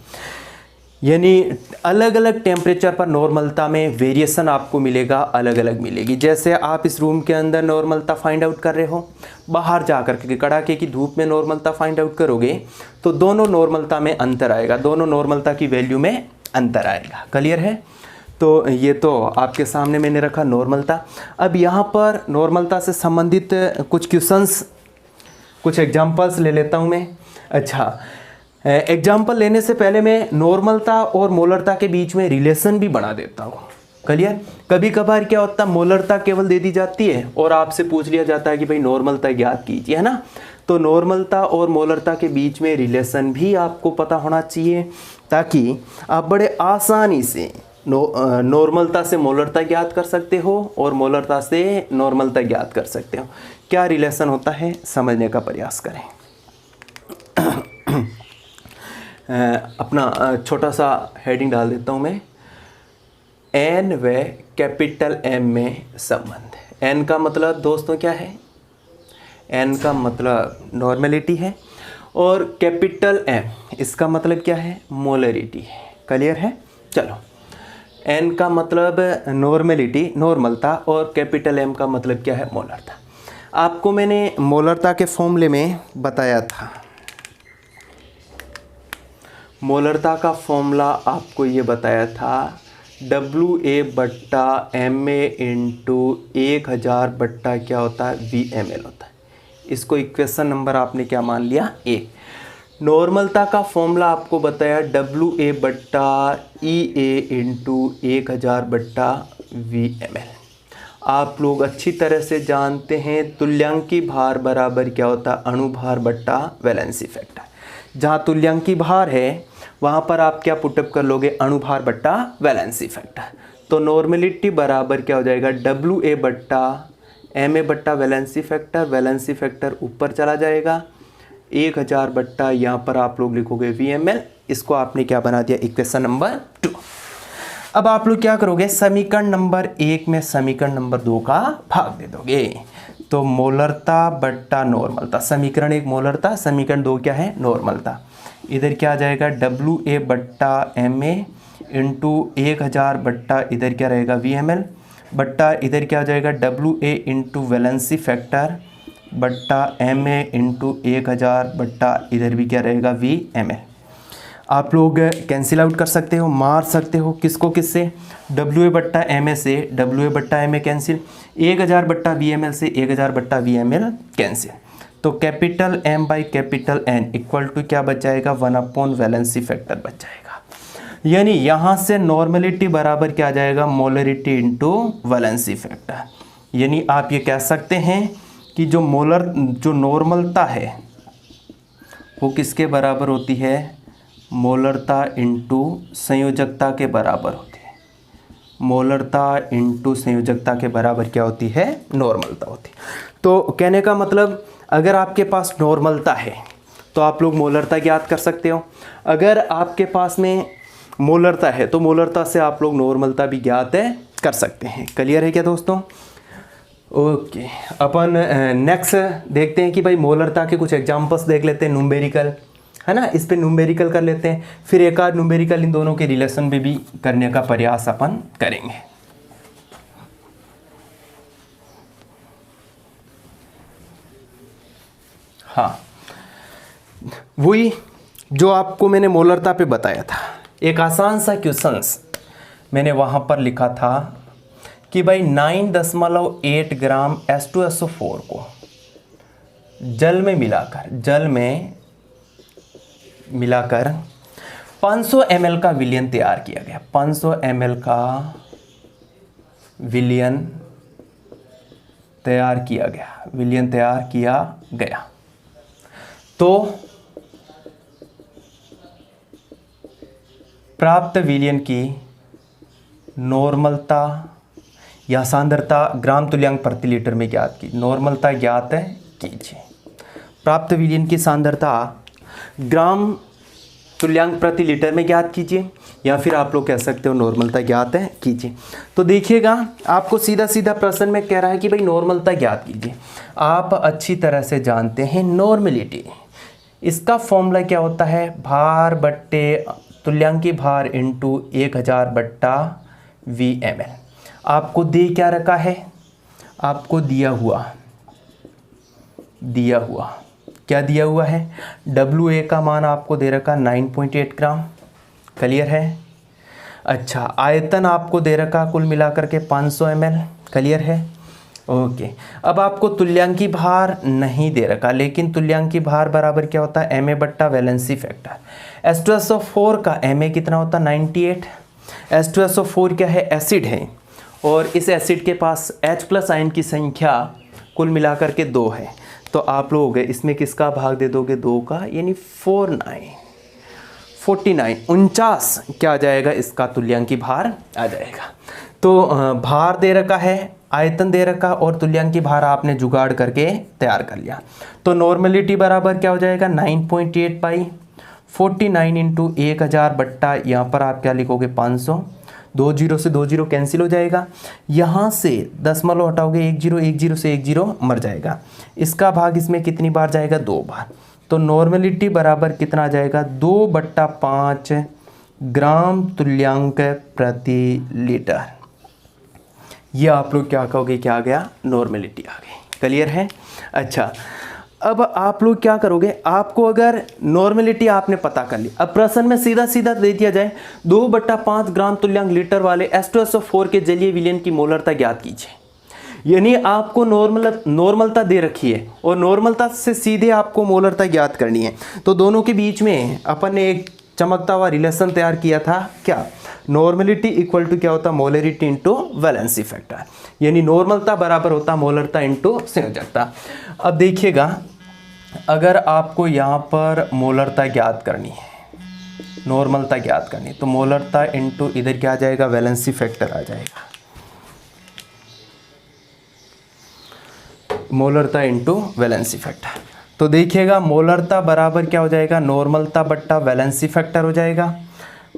यानी अलग अलग टेम्परेचर पर नॉर्मलता में वेरिएशन आपको मिलेगा, अलग अलग मिलेगी। जैसे आप इस रूम के अंदर नॉर्मलता फाइंड आउट कर रहे हो, बाहर जाकर के कड़ाके की धूप में नॉर्मलता फाइंड आउट करोगे तो दोनों नॉर्मलता में अंतर आएगा, दोनों नॉर्मलता की वैल्यू में अंतर आएगा। क्लियर है? तो ये तो आपके सामने मैंने रखा नॉर्मलता। अब यहाँ पर नॉर्मलता से संबंधित कुछ क्वेश्चंस, कुछ एग्जांपल्स ले लेता हूँ मैं। अच्छा, एग्जाम्पल लेने से पहले मैं नॉर्मलता और मोलरता के बीच में रिलेशन भी बना देता हूँ। क्लियर? कभी कभार क्या होता है, मोलरता केवल दे दी जाती है और आपसे पूछ लिया जाता है कि भाई नॉर्मलता ज्ञात कीजिए, है ना। तो नॉर्मलता और मोलरता के बीच में रिलेशन भी आपको पता होना चाहिए, ताकि आप बड़े आसानी से नॉर्मलता से मोलरता ज्ञात कर सकते हो और मोलरता से नॉर्मलता ज्ञात कर सकते हो। क्या रिलेशन होता है समझने का प्रयास करें। अपना छोटा सा हेडिंग डाल देता हूँ मैं, एन व कैपिटल एम में संबंध। एन का मतलब दोस्तों क्या है, एन का मतलब नॉर्मेलिटी है और कैपिटल एम इसका मतलब क्या है, मोलरिटी है। क्लियर है? चलो, एन का मतलब नॉर्मेलिटी, नॉर्मलता, और कैपिटल एम का मतलब क्या है, मोलरता। आपको मैंने मोलरता के फॉर्मूले में बताया था, मोलरता का फॉर्मूला आपको ये बताया था, WA/MA इंटू 1000 बट्टा क्या होता है, VML होता है। इसको इक्वेशन नंबर आपने क्या मान लिया, A। नॉर्मलता का फॉर्मूला आपको बताया WA/EA इंटू 1000 बट्टा VML। आप लोग अच्छी तरह से जानते हैं तुल्यांकी भार बराबर क्या होता है, अणुभार बट्टा वैलेंसी फैक्टर। जहाँ तुल्यांकी भार है वहाँ पर आप क्या पुटअप कर लोगे, अणुभार बट्टा वैलेंसी फैक्टर। तो नॉर्मेलिटी बराबर क्या हो जाएगा, WA/MA बट्टा वैलेंसी फैक्टर। वैलेंसी फैक्टर ऊपर चला जाएगा, 1000 बट्टा यहाँ पर आप लोग लिखोगे VML। इसको आपने क्या बना दिया, इक्वेशन नंबर 2। अब आप लोग क्या करोगे, समीकरण नंबर 1 में समीकरण नंबर 2 का भाग दे दोगे। तो मोलरता बट्टा नॉर्मलता, समीकरण 1 मोलरता, समीकरण 2 क्या है, नॉर्मलता। इधर क्या आ जाएगा, WA/MA इंटू 1000 बट्टा इधर क्या रहेगा, VML बट्टा इधर क्या आ जाएगा, WA इंटू वैलेंसी फैक्टर बट्टा MA इंटू 1000 बट्टा इधर भी क्या रहेगा, VML। आप लोग कैंसिल आउट कर सकते हो, मार सकते हो, किसको किससे, WA/MA से WA/MA कैंसिल, 1000 बट्टा VML से 1000 बट्टा VML कैंसिल। तो capital M by capital N equal to क्या बच जाएगा, 1/, वैलेंसी फैक्टर बच जाएगा। यानी यहाँ से नॉर्मेलिटी बराबर क्या आ जाएगा, मोलरिटी इंटू वैलेंसी फैक्टर। यानी आप ये कह सकते हैं कि जो नॉर्मलता है वो किसके बराबर होती है, मोलरता इंटू संयोजकता के बराबर होती है। मोलरता इंटू संयोजकता के बराबर क्या होती है, नॉर्मलता होती है। तो कहने का मतलब अगर आपके पास नॉर्मलता है तो आप लोग मोलरता ज्ञात कर सकते हो। अगर आपके पास में मोलरता है तो मोलरता से आप लोग नॉर्मलता भी ज्ञात कर सकते हैं। क्लियर है क्या दोस्तों? ओके, अपन नेक्स्ट देखते हैं कि भाई मोलरता के कुछ एग्जांपल्स देख लेते हैं, न्यूमेरिकल है ना, इस पे न्यूमेरिकल कर लेते हैं, फिर एक आध न्यूमेरिकल इन दोनों के रिलेशन में भी करने का प्रयास अपन करेंगे। हाँ, वही जो आपको मैंने मोलरता पे बताया था, एक आसान सा क्वेश्चंस मैंने वहाँ पर लिखा था कि भाई 9.8 ग्राम H2SO4 को जल में मिलाकर 500 ml का विलयन तैयार किया गया। 500 ml का विलयन तैयार किया गया। तो प्राप्त विलयन की नॉर्मलता या सांद्रता ग्राम तुल्यांक प्रति लीटर में ज्ञात की। नॉर्मलता ज्ञात कीजिए। प्राप्त विलयन की सांद्रता ग्राम तुल्यांक प्रति लीटर में ज्ञात कीजिए, या फिर आप लोग कह सकते हो नॉर्मलता ज्ञात कीजिए। तो देखिएगा, आपको सीधा सीधा प्रश्न में कह रहा है कि भाई नॉर्मलता ज्ञात कीजिए। आप अच्छी तरह से जानते हैं नॉर्मलिटी, इसका फॉर्मूला क्या होता है, भार बट्टे तुल्यांकी भार इंटू 1000 बट्टा VmL। आपको दे क्या रखा है, आपको दिया हुआ क्या दिया हुआ है, WA का मान आपको दे रखा 9.8 ग्राम। क्लियर है? अच्छा, आयतन आपको दे रखा कुल मिलाकर के 500 ml। क्लियर है? ओके, अब आपको तुल्यांकी भार नहीं दे रखा, लेकिन तुल्यांकी भार बराबर क्या होता है, Ma बट्टा वैलेंसी फैक्टर। H2SO4 का Ma कितना होता है, 98। H2SO4 क्या है, एसिड है, और इस एसिड के पास H+ आयन की संख्या कुल मिलाकर के 2 है। तो आप लोग इसमें किसका भाग दे दोगे, 2 का, यानी 49 क्या आ जाएगा, इसका तुल्यांकी भार आ जाएगा। तो भार दे रखा है, आयतन दे रखा, और तुल्यांकी भार आपने जुगाड़ करके तैयार कर लिया। तो नॉर्मलिटी बराबर क्या हो जाएगा, 9.8 बाई 49 इंटू 1000 बट्टा, यहाँ पर आप क्या लिखोगे, 500। 2 0 से 2 0 कैंसिल हो जाएगा, यहाँ से दशमलव हटाओगे 1 0, 1 0 से 1 0 मर जाएगा। इसका भाग इसमें कितनी बार जाएगा, 2 बार। तो नॉर्मलिटी बराबर कितना आ जाएगा, 2/5 ग्राम तुल्यांक प्रति लीटर। ये आप लोग क्या कहोगे, क्या आ गया, नॉर्मलिटी आ गई। क्लियर है? अच्छा, अब आप लोग क्या करोगे, आपको अगर नॉर्मलिटी आपने पता कर ली, अब प्रश्न में सीधा सीधा दे दिया जाए 2/5 ग्राम तुल्यांक लीटर वाले H2SO4 के जलीय विलयन की मोलरता ज्ञात कीजिए। यानी आपको नॉर्मलता दे रखी है, और नॉर्मलता से सीधे आपको मोलरता ज्ञात करनी है। तो दोनों के बीच में अपन ने एक चमकता हुआ रिलेशन तैयार किया था, क्या, नॉर्मलिटी इक्वल टू क्या होता, मोलरिटी इंटू वैलेंसी फैक्टर, यानी नॉर्मलता बराबर होता मोलरता इंटू संयोजकता। अब देखिएगा, अगर आपको यहाँ पर मोलरता ज्ञात करनी है, नॉर्मलता ज्ञात करनी है, तो मोलरता इंटू इधर क्या आ जाएगा, वैलेंसी फैक्टर आ जाएगा। मोलरता इंटू वैलेंसी फैक्टर। तो देखिएगा, मोलरता बराबर क्या हो जाएगा, नॉर्मलता बट्टा वैलेंसी फैक्टर हो जाएगा।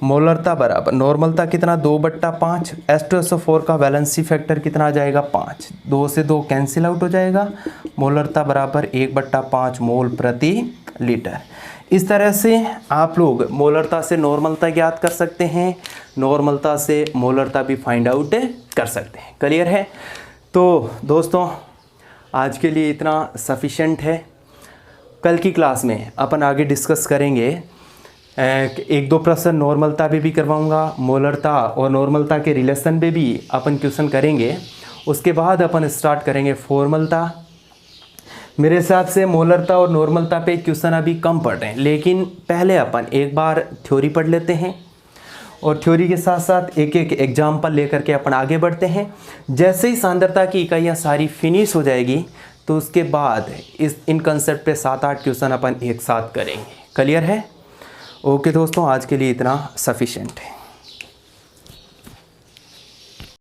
मोलरता बराबर नॉर्मलता कितना, 2/5, H2SO4 का वैलेंसी फैक्टर कितना आ जाएगा, 5। 2 से 2 कैंसिल आउट हो जाएगा। मोलरता बराबर 1/5 मोल प्रति लीटर। इस तरह से आप लोग मोलरता से नॉर्मलता ज्ञात कर सकते हैं, नॉर्मलता से मोलरता भी फाइंड आउट कर सकते हैं। क्लियर है? तो दोस्तों, आज के लिए इतना सफिशेंट है। कल की क्लास में अपन आगे डिस्कस करेंगे, 1-2 प्रश्न नॉर्मलता पे भी करवाऊंगा, मोलरता और नॉर्मलता के रिलेशन में भी अपन क्वेश्चन करेंगे। उसके बाद अपन स्टार्ट करेंगे फॉर्मलता। मेरे हिसाब से मोलरता और नॉर्मलता पे क्वेश्चन अभी कम पढ़ रहे हैं, लेकिन पहले अपन एक बार थ्योरी पढ़ लेते हैं, और थ्योरी के साथ साथ एक एक एग्जाम्पल लेकर के अपन आगे बढ़ते हैं। जैसे ही सांद्रता की इकाइयाँ सारी फिनिश हो जाएगी, तो उसके बाद इन कंसेप्ट पे 7-8 क्वेश्चन अपन एक साथ करेंगे। क्लियर है? ओके दोस्तों, आज के लिए इतना सफिशिएंट है।